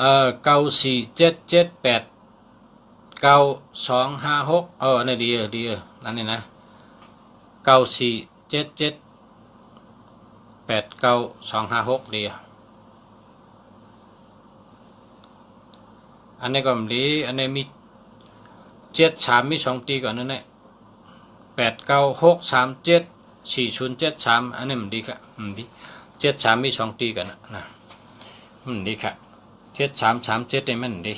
947789256อันนี้ดีอันนี้นะ947789256ดีอันนี้ก็ดีอันนี้มี73มี2ตีก่อนนั่นแหละ896374073อันนี้มันดีครับดี73มี2ตีกันนะมันดีครับ7337นี่มันดี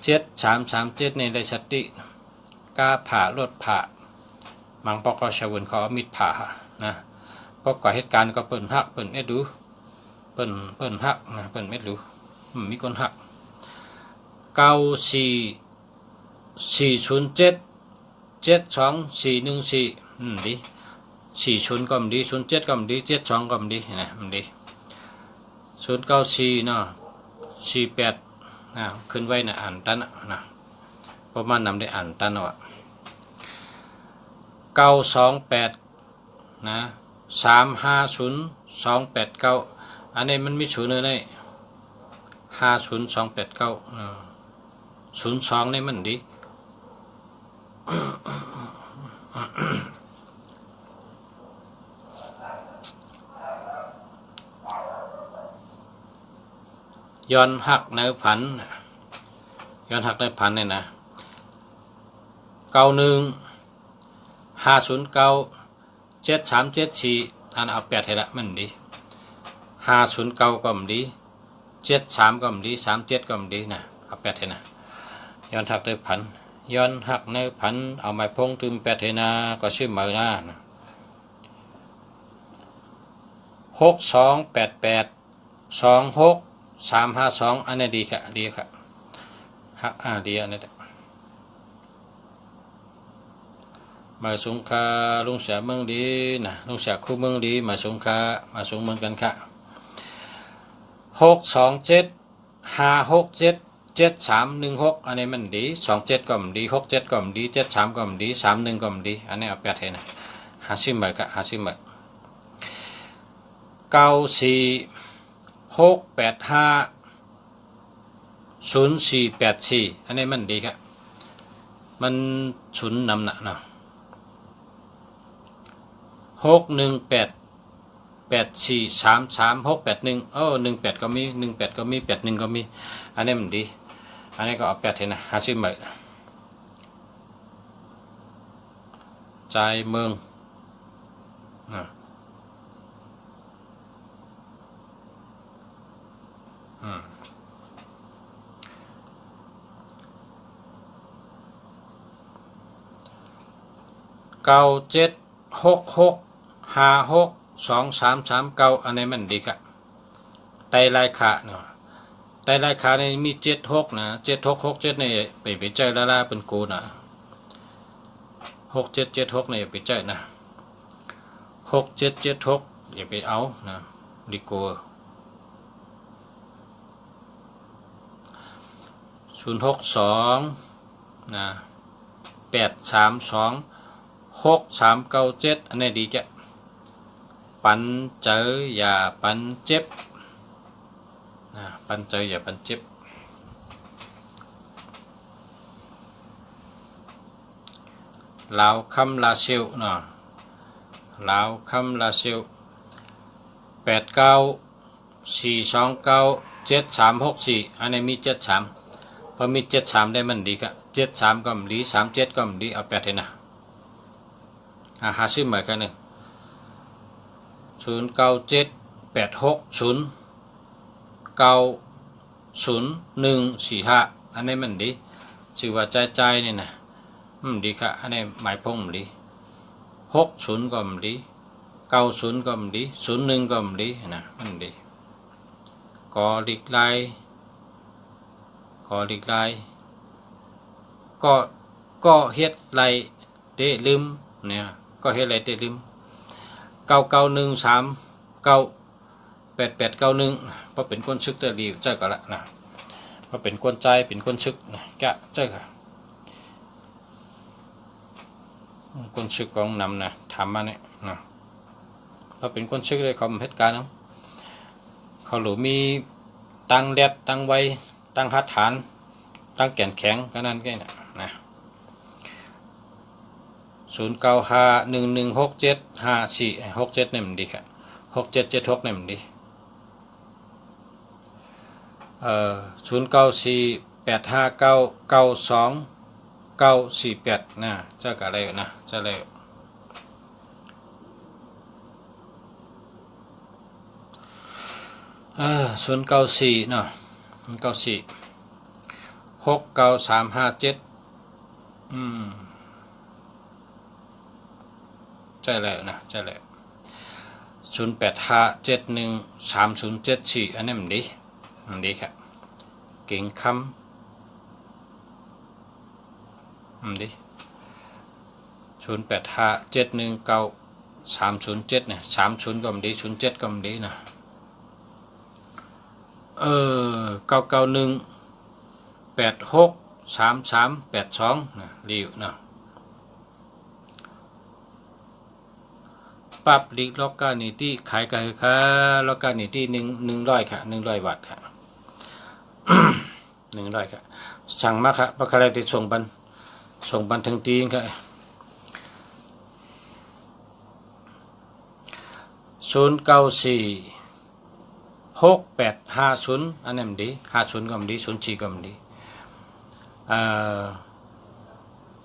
7337ในได้สติกาผ่ารถผ่ามังปอกชาววนเขาเอามีดผ่านะปอกก่อเหตุการณ์ก็เปิ่นหักเปิ่นเอ็ดดูเปิ่นหักนะเปิ่นเอ็ดดูมีคนหัก 407 72 414ดี40ก็มันดี07ก็มันดี72ก็มันดีนะมันดี094เนาะ48ขึ้นไว้นะอ่านตันนะประมาณนำได้อ่านตันว่า928นะ350289อันนี้มันมีศูนย์เลย50289 02นี่มันดีย้อนหักในผันย้อนหักในผันเนี่ยนะ9150973734อันเอา8ให้ละมันดี509ก็มันดี73ก็มันดี37ก็มันดีนะเอา8ให้นะย้อนหักในผันย้อนหักในผันเอาไม้พงตึม8ให้นะก็ชื่อเหมือนนะ628826 352อันนี้ดีค่ะดีค่ะดีอันนี้มาสงคาลุงเสียเมืองดีนะลุงเสียคู่เมืองดีมาสงคามาสงเหมือนกันค่ะ627567731อันนี้มันดี27ก็มันดี67ก็มันดี73ก็มันดี31ก็มันดีอันนี้เอา8ให้นะ50ใบค่ะ50ใบ946850484อันนี้มันดีครับมันฉุนนำหนักเนาะ618843368118ก็มี18ก็มี81ก็มีอันนี้มันดีอันนี้ก็เอา8ให้นะ50ใบใจเมือง9766562339อันนี้มันดีครับไตรายขาเนาะไตรายขาในมี76นะ7667นี่ไปเจอละเป็นกูนะ6776นี่ไปเจอนะ6776อย่าไปเอานะดีกว่า062นะ8326397อันนี้ดีแกปันเจออย่าปันเจ็บนะปันเจออย่าปันเจ็บลาวคำลาเซียวเนาะลาวคำลาเซียว8942973364อันนี้มี73พอมี73ได้มันดีครับ73ก็มันดี37ก็มันดีเอา8ให้นะ50ใหม่กันหนึ่ง097860900145อันนี้มันดีชื่อว่าใจนี่นะดีค่ะอันนี้หมายพงมันดี60ก็มันดี90ก็มันดี01ก็มันดีนะมันดีกอลิกไลก็เฮ็ดไรเตลืมเนี่ยก็เฮ็ดไรเตลืม9913988891เพราะเป็นคนชึกเตรีเจ้าก็ละนะเพราะเป็นคนใจเป็นคนชึกนะแกเจ้าค่ะคนชึกของนำนะทำมาเนี่ยนะเพราะเป็นคนชึกเลยเขาเหตุการณ์เขาหรือมีตั้งแดดตั้งไว้ตั้งหัดฐานตั้งแก่นแข็งก็นั่นแค่นะ0951167547เนี่ยมันดีครับ6776เนี่ยมันดี0948599248นะเจ้าอะไรนะเจ้าอะไร094เนาะ094695357ใช่แล้วนะใช่แล้ว0857130074อันนี้มันดีครับเก่งคำ ดิ0857193007เนี่ย30ก็ดี07ก็ดีนะ991863382นะรีวนะปั๊บลิกล็อกการนิตี้ขายกันค่ะล็อกการนิตี้100ค่ะ100 บาทค่ะ 100ค่ะสั่งมาค่ะปลาคาราติส่งบันถึงตีนค่ะ094685อันนั้นดี50ก็ดี04ก็ดี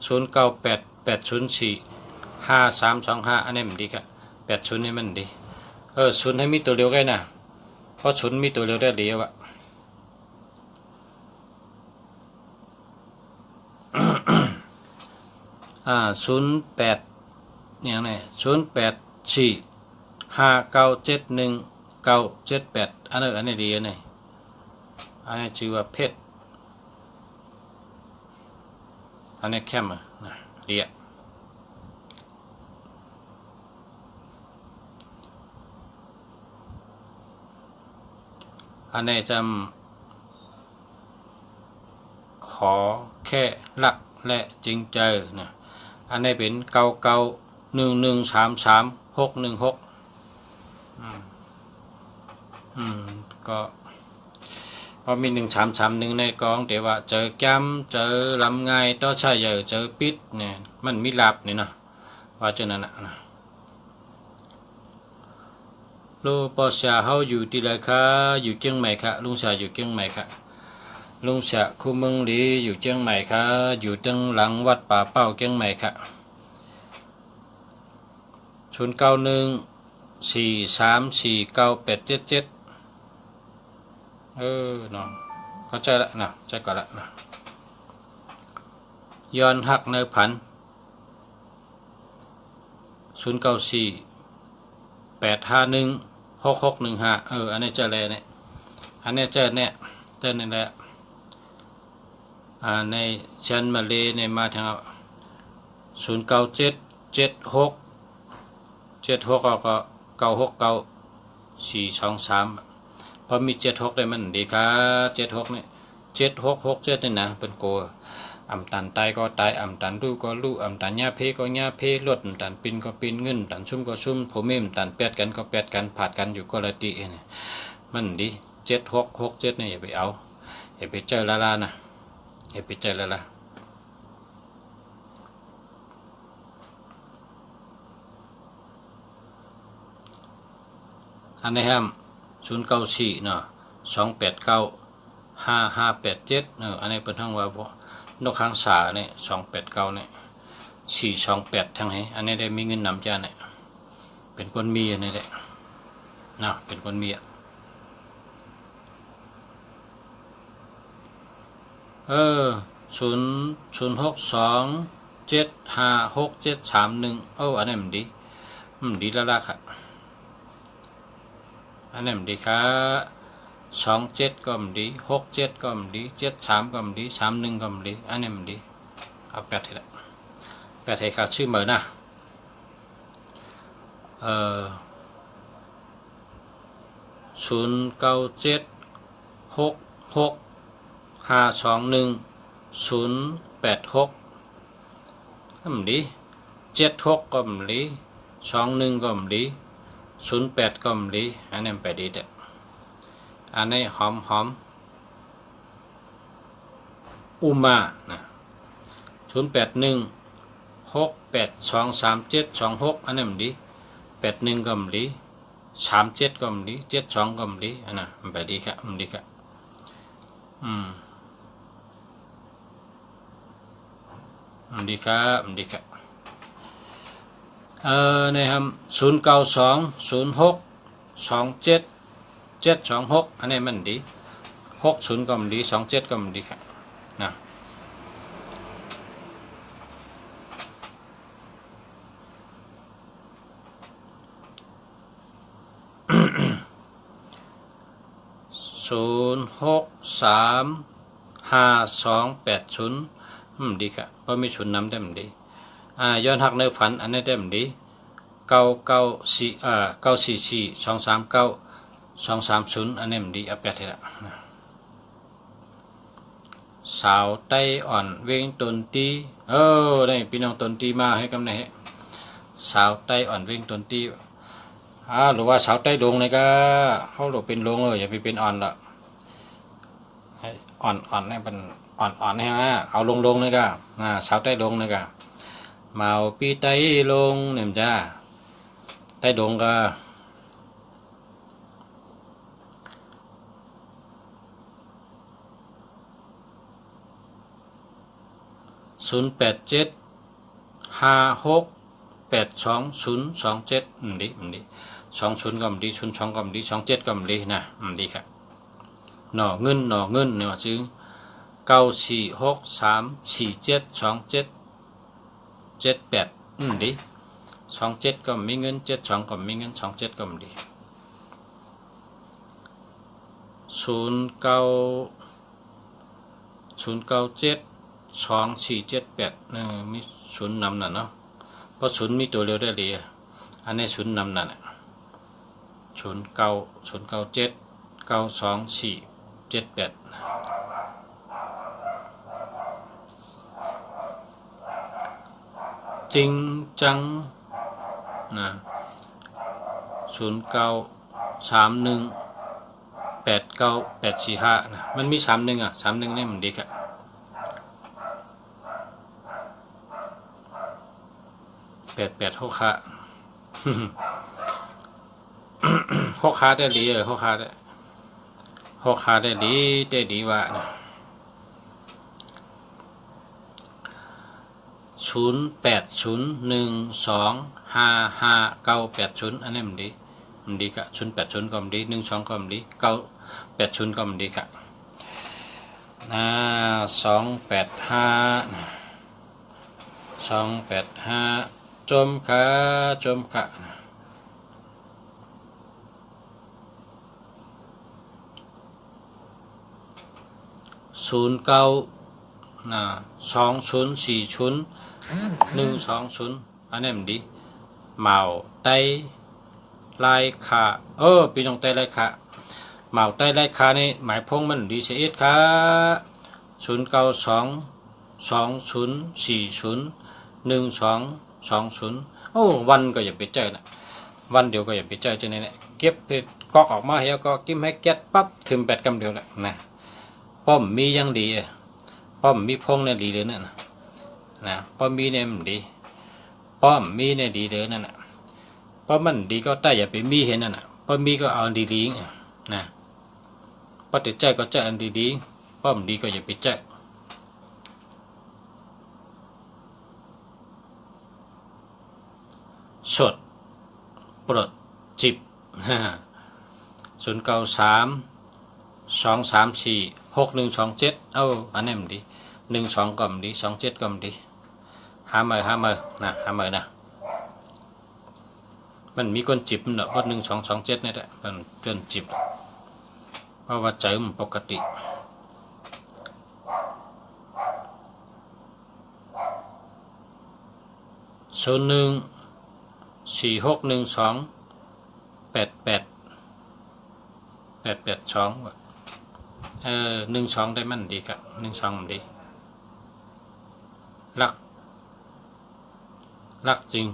0988045325อันนี้มันดีครับ80นี่มันดี0ให้มีตัวเร็วได้นะเพราะ0มีตัวเร็วได้ดีวะ08อย่างไร0845971978อันนี้ดีอันนี้ชื่อว่าเพชรอันนี้แคมนะเรียอันนี้จำขอแค่รักและจริงใจนะอันนี้เป็น9911333616ก็พอมี1331ในกองแต่ว่าเจอแก้มเจอลำไงต่อใช่เจอปิดเนี่ยมันมีลับนี่นะว่าเจอนั่นนะลูกปอชาเฮาอยู่ที่ไหนคะอยู่เชียงใหม่ค่ะลุงชาอยู่เชียงใหม่ค่ะลุงชาคู่เมืองดีอยู่เชียงใหม่ค่ะอยู่ตั้งหลังวัดป่าเป้าเชียงใหม่ค่ะ0914349877น้องเข้าใจละนะใจก่อนละนะย้อนหักเนื้อพัน0948516615อันนี้เจอเลยเนี่ยอันนี้เจอเนี่ยนี่แหละในชั้นมาเลยในมาทาง0977676969 423พอมี76ได้มันดีครับ76เนี่ย7667นี่นะเป็นโกอำตันตายก็ตายอำตันรู้ก็รู้อำตันหญ้าเพก็หญ้าเพลดตันปินก็ปินเงินตันซุ่มก็ซุ่มผมเอ็มตันแปดกันก็แปดกันผาดกันอยู่ก็ละติเนี่ยมันดี7667เนี่ยอย่าไปเอาอย่าไปเจอละนะอย่าไปเจอละอันนี้ครับ094เนาะ2895587อันนี้เป็นทั้งว่านกหางสาเนี่ย289เนี่ย428ทั้งให้อันนี้ได้มีเงินนำจานเนี่ยเป็นคนมีอันนี้แหละนะเป็นคนมี006275671อันนี้มันดีแล้วล่ะครับอันนี้มันดีครับ27ก็มันดี67ก็มันดี73ก็มันดี31ก็มันดีอันนี้มันดีเอา8ให้ละ8ให้ค่ะชื่อเหมือนนะ0976652186มันดี76ก็มันดี21ก็มันดี08ก็มันดีอันนี้ไปดีเด็ดอันนี้หอมอุมานะ0816823726อันนี้มันดี81ก็มันดี37ก็มันดี72ก็มันดีอันน่ะมันไปดีครับมันดีครับมันดีครับมันดีครับนะครับ0920627726อันนี้มันดี60ก็มันดี27ก็มันดีครับนะ06352801 ดีค่ะเพราะมีชุนนำได้มันดีย้อนหักในฝันอันนี้ได้มันดี994 239 230อันนี้มันดีเอาแปดทีละสาวไต้อ่อนเวงตนตีได้พี่น้องตนตีมาให้กำเนิดสาวไต้อ่อนเวงตนตีหรือว่าสาวใต้ดงนี่ก็เขาหลบเป็นลงอย่าไปเป็นอ่อนละอ่อนนี่เป็นอ่อนนี่ฮะเอาลงนี่ก็สาวใต้ดงนี่ก็มาเอาปีใต้ลงเนี่ยจ้าใต้ดงก็08756820027ดี20ก็ดี02ก็ดี27ก็ดีนะดีครับหน่อเงินเนี่ยว่าจึง94634727778ดี27ก็มีเงิน72ก็มีเงิน27ก็ดี0972478มีศูนย์นำน่ะเนาะเพราะศูนย์มีตัวเร็วได้เลยอันนี้ศูนย์นำน่ะ097922478จริงจังนะ0931898845นะมันมี3131นี่มันดีครับ88หกขาหกขาได้ดีหกขาได้ดีว่านะ0801255980อันนี้มันดีครับ080ก็มันดี12ก็มันดี980ก็มันดีครับ285จมค่ะ092040 อันนี้มันดีเมาไต้ไล่ขาพี่น้องไต้ไล่ขาเมาไต้ไล่ขานี่หมายพงมันดีเสียค่ะ09220401220วันก็อย่าไปเจอนะวันเดียวก็อย่าไปเจอจะเนี่ยเก็บไปกอกออกมาเฮียก็กิ้มให้แก๊สปั๊บถึง8 กำเดียวแหละนะป้อมมียังดีป้อมมีพงเนี่ยดีเลยนะป้อมมีเนี่ยมันดีป้อมมีเนี่ยดีเลยนั่นนะป้อมมันดีก็ได้อย่าไปมีเห็นนั่นนะป้อมมีก็เอาดีๆนะป้อติดใจก็ใจอันดีๆป้อมดีก็อย่าไปใจสดปลดจิบ09323461127อันนี้มันดี12ก็มันดี27ก็มันดี50นะ50นะมันมีคนจิบเนาะเพราะ1227นี่แหละมันจนจิบเพราะว่าใจมันปกติ0146128812ได้มันดีครับ12มันดีลักจริง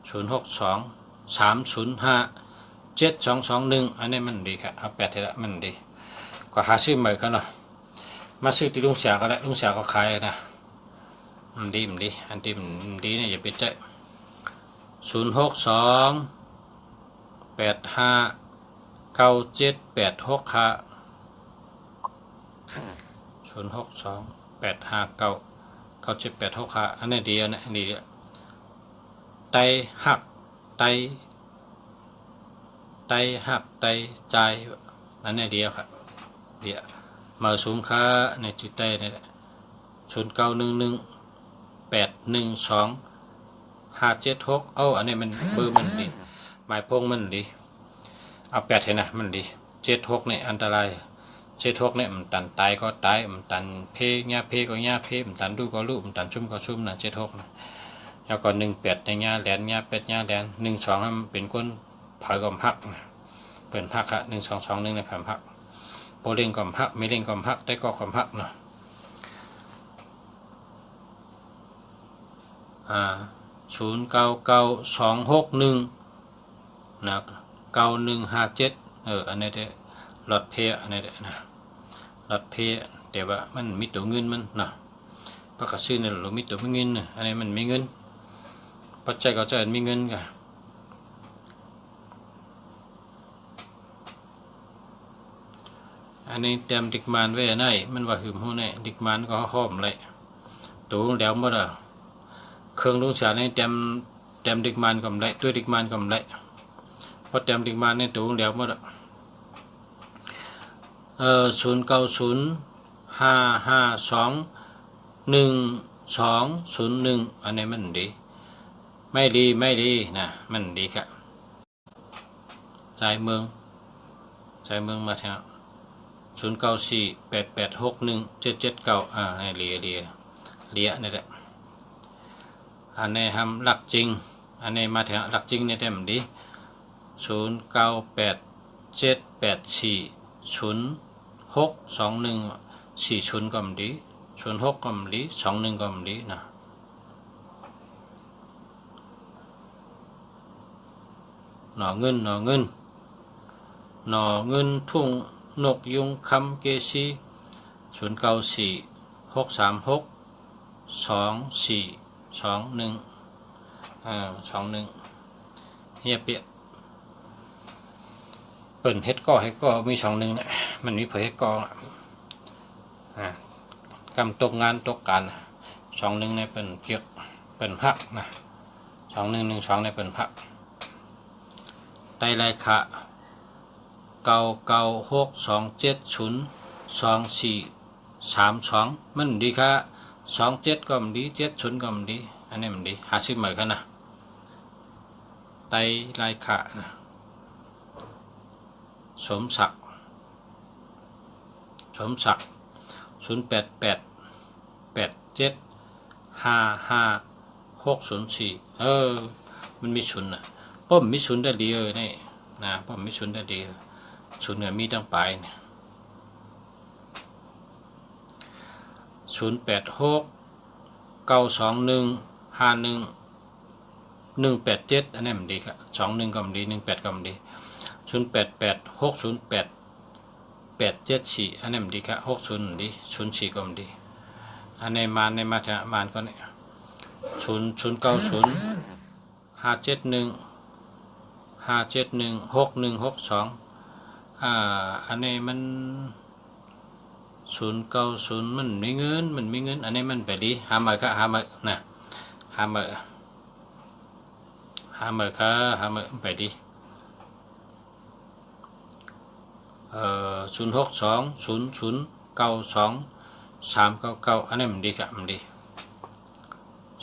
0623057221อันนี้มันดีครับเอา8ทีละมันดีก็หาซื้อใหม่กันเนาะมาซื้อที่ลุงเสียก็ได้ลุงเสียก็ขายนะมันดีอันที่มันดีเนี่ยอย่าไปใจ062859786ค่ะ062859786ค่ะอันนี้ดีนะอันนี้ไตหักไตใจอันนี้เดียวครับเดียวมาสูงค่าในจิตใจนี่แหละ0911812576อันนี้มันเบอร์มันดีหมายพงมันดีเอา8เห็นนะมันดี76เนี่ยอันตราย เจ็ดหกเนี่ยมันตันตายก็ตายมันตันเพญ่าเพก็ญ่าเพมันตันลูกก็ลูกมันตันชุ่มก็ชุ่มนะเจ็ดหกนะแล้วก็18ในญ่าแหลนญ่าเป็ดญ่าแหลน12ให้มันเป็นคนเผยกอมพักนะเปิดพักอะ1221ในแผ่นพักโปเล่งกอมพักไม่เล่งกอมพักได้ก็กอมพักเนาะ099261นะ9157อันนี้เด้หลอดเพอันนี้เด้นะหลอดเพแต่ว่ามันมีตัวเงินมันเนาะประกาศชื่อเนี่ยเรามีตัวเงินนะอันนี้มันมีเงินปัจจัยก็จะมีเงินกันอันนี้เต็มดิกมานไว้ไหนมันว่าหึมหูเนี่ยดิกมานก็หอมเลยตัวแล้วหมดอ่ะเครื่องลุงสารนี่เต็มดิกมานกำไรตัวดิกมานกำไรพอเต็มดิกมานนี่ตัวแล้วหมดอ่ะ0905521201อันนี้มันดีไม่ดีนะมันดีครับใจเมืองมาแถว0948861779เลียนี่แหละอันนี้ทำหลักจริงอันนี้มาแถวหลักจริงเนี่ยแต่มันดี098784062140ก็มันดี06ก็มันดี21ก็มันดีนะหน่อเงินทุ่งนกยุงคำเกษี0946362421เฮียเปียเปิ่นเฮ็ดก็มี21นะมันมีเผยเฮ็ดก็กำตกงานตกการ21ในเปิ่นเปียกเปิ่นพักนะ2112ในเปิ่นพักไตรไลคะ996270242มันดีค่ะ27ก็มันดี70ก็มันดีอันนี้มันดี50เหมือนกันนะไตรไลคะนะสมศักดิ์0888755604มันมีศูนย์นะป้อมมีศูนย์ได้ดีนี่นะป้อมมีศูนย์ได้ดีศูนย์เนี่ยมีตั้งปลายเนี่ย0869215187อันนี้มันดีครับ21ก็มันดี18ก็มันดี0886088774อันนี้มันดีครับ60มันดี04ก็มันดีอันนี้มาแถวมานก็เนี่ย00905715716162อันนี้มัน090มันมีเงินอันนี้มันไปดีหามาค่ะหามานะหามาค่ะหามาไปดี0620092399อันนี้มันดีครับมันดี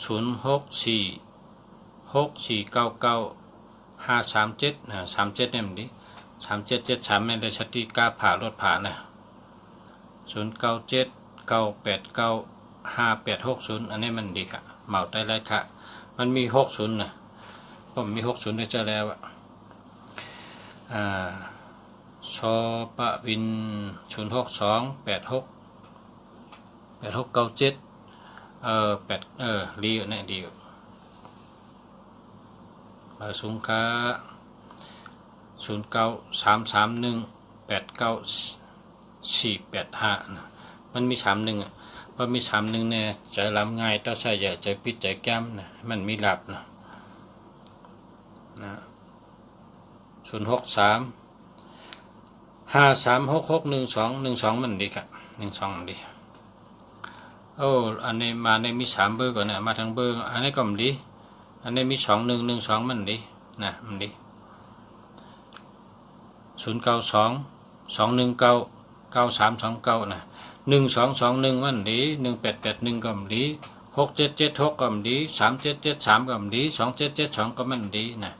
0646499537นะ37เนี่ยมันดี3773ไม่ได้ชัดที่กล้าผ่ารถผ่านนะ0979895860อันนี้มันดีค่ะเหมาได้ไรค่ะมันมี60นะผมมี60ได้เจอแล้วอะชอปะวิน062869697ดีอยู่เนี่ยดีอยู่สูงค่า0933189485มันมี31อ่ะพอมี31เนี่ยใจลำง่ายต้องใส่ใหญ่ใจปิดใจแก้มนะมันมีหลับนะ06353661212มันดีครับ12มันดีอันนี้มาในมี3เบอร์ก่อนนะมาทางเบอร์อันนี้ก็มันดีอันนี้มี2112มันดีนะมันดี0922199329นะ1221มันดี1881ก็มันดี6776ก็มันดี3773ก็มันดี2772ก็มันดีนะ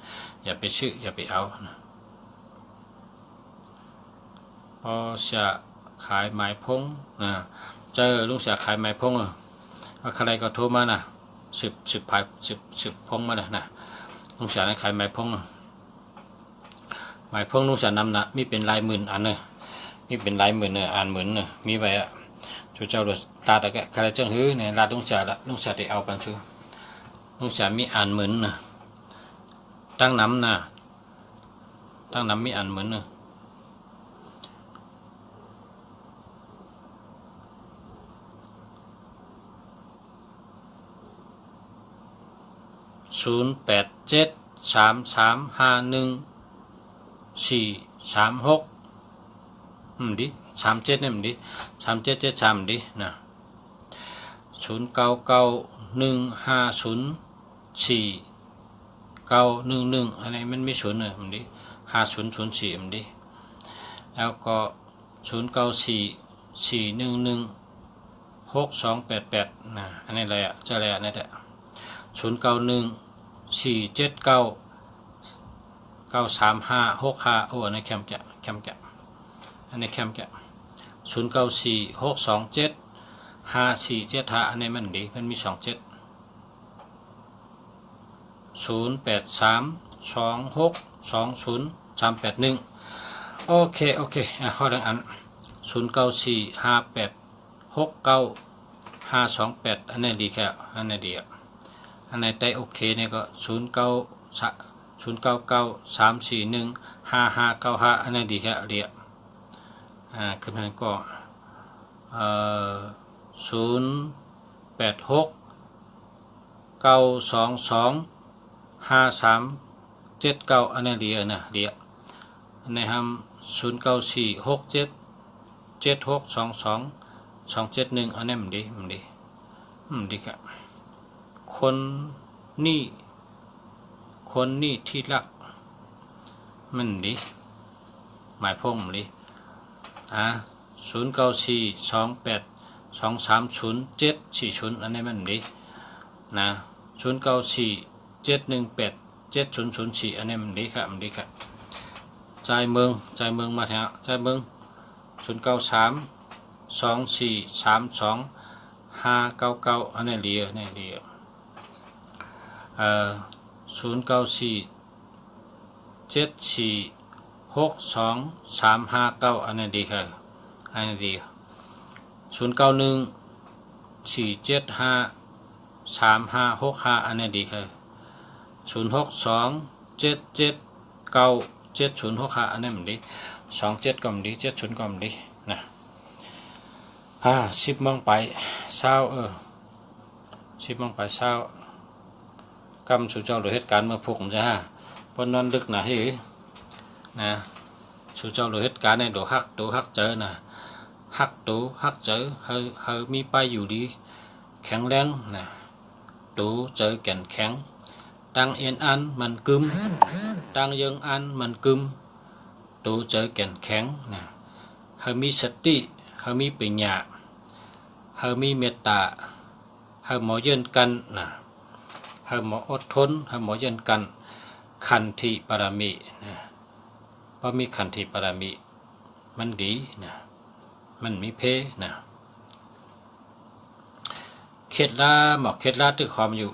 อย่าไปซื้ออย่าไปเอานะพอจะ ขายไม้พงเจอลุงเสียขายไม้พงว่าใครก็โทรมานะสิบพายสิบพงมาเลยนะลุงเสียขายไม้พงลุงเสียนำนะมีเป็นลายหมื่นอันเลยมีเป็นลายหมื่นอ่านหมื่นมีไว้อะชูเจ้าดูลาตะแกใครจังหื้อเนี่ยลาลุงเสียละลุงเสียได้เอาปันชื่อลุงเสียมีอ่านหมื่นตั้งน้ำนะตั้งน้ำมีอ่านหมื่น0873351436ดิ37เนี่ยมันดิ3773ดินะ0991504911อันนี้มันไม่ศูนย์มันดิ5004มันดิแล้วก็0944116288นะอันนี้อะไรอ่ะจะอะไรอ่ะนี่แหละ0914799356โอ้อันนี้แคมจะอันนี้แคมจะ0946275475อันนี้มันดีมันมี27 0832620381โอเคข้อดังอัน0945869528อันนี้ดีแค่อันนี้ดีอันไหนได้โอเคเนี่ยก็0993415595อันนี้ดีแค่เดียวขึ้นมาก็0869225379อันนี้เดียวนะเดียวอันนี้ทำ094677622271อันนี้มันดีครับคนนี่ที่รักมันดีหมายพงมันดี0942823070อันนี้มันดีนะ0947187004อันนี้มันดีครับใจเมืองมาแถวใจเมือง0932432599อันนี้เรีย0947462359อันนี้ดีครับอันนี้ดี0914753565อันนี้ดีครับ0627797065อันนี้มันดี27ก็มันดี70ก็มันดีนะ10 โมงไปเช้า10 โมงไปเช้ากำสู่เจ้าหรือเหตุการณ์เมื่อพวกผมจะปนนอนดึกนะเฮ้ยนะสู่เจ้าหรือเหตุการณ์ในโดฮักเจอนะฮักเจอเฮามีไปอยู่ดีแข็งแรงนะดูเจอแก่นแข็งดังเอ็นอันมันกึมดังยังอันมันกึมดูเจอแก่นแข็งนะเฮามีสติเฮามีปัญญาเฮามีเมตตาเฮาหมอเยินกันนะเฮาหมออดทนเฮาหมอเยินกันขันธิปรมีนะเพราะมีขันธิปรมีมันดีนะมันมีเพนะเคล็ดลาหมอกเคล็ดลาตึกความอยู่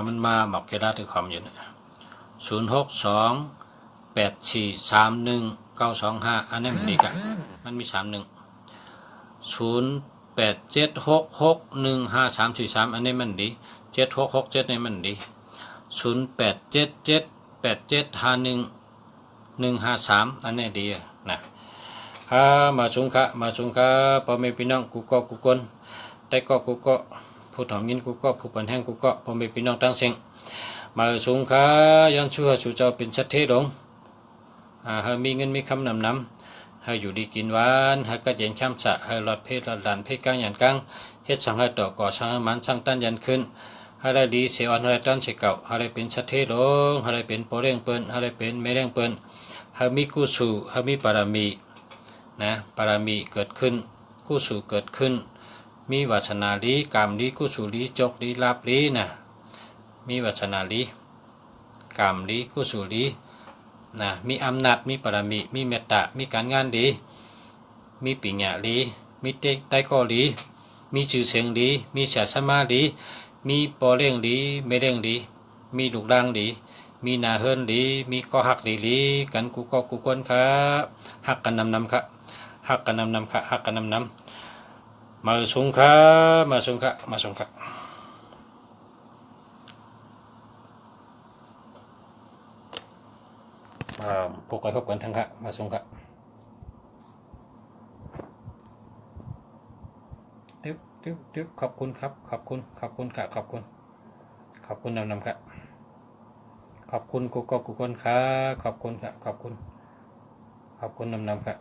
มันมาหมอกเคล็ดลาตึกความอยู่นะ0628431925อันนี้มันดีกันมันมี31 0876615343อันนี้มันดี7667นี่มันดี0877875153อันนี้ดีนะมาสุงคะพ่อแม่พี่น้องกูคนแต่ก็กูก็ผู้ถ่อมยินกูก็ผู้ปันแห้งกูก็พ่อแม่พี่น้องทั้งสิ้นมาสุงคะยังชั่วสู่เจ้าเป็นชัดเทลงเฮามีเงินมีคำนำเฮาอยู่ดีกินหวานเฮาก็เย็นช้ำสะเฮาหลอดเพศหลอดหลานเพศกลางอย่างกลางเฮ็ดสังให้ต่อก่อสังมันสังตั้นยันขึ้นเฮาได้ดีเสียอ่อนเฮาได้ตั้นเสียเก่าเฮาได้เป็นชัดเทลงเฮาได้เป็นโปเร่งเปิ้นเฮาได้เป็นแม่เร่งเปิ้นเฮามีกุศลเฮามีบารมีนะบารมีเกิดขึ้นกุศลเกิดขึ้นมีวาสนาลีกรรมลีกุศลลีจกลีลาภลีนะมีวาสนาลีกรรมลีกุศลลีนะมีอำนาจมีบารมีมีเมตตามีการงานดี มีปิญญาดีมีเต็กได้ก็ดีมีชื่อเสียงดีมีศาสนาดีมีปอเลี้ยงดีไม่เลี้ยงดีมีลูกดังดีมีหน้าเฮิรนดีมีก็หักดีๆกันกูก็กูคนครับหักกันนำครับหักกันนำครับหักกันนำมาส่งครับมาส่งครับมาส่งครับพวกกันพบกันทั้งครับมาส่งครับติ๊บขอบคุณครับขอบคุณครับขอบคุณนำครับขอบคุณกูก็กูคนครับขอบคุณครับขอบคุณนำครับ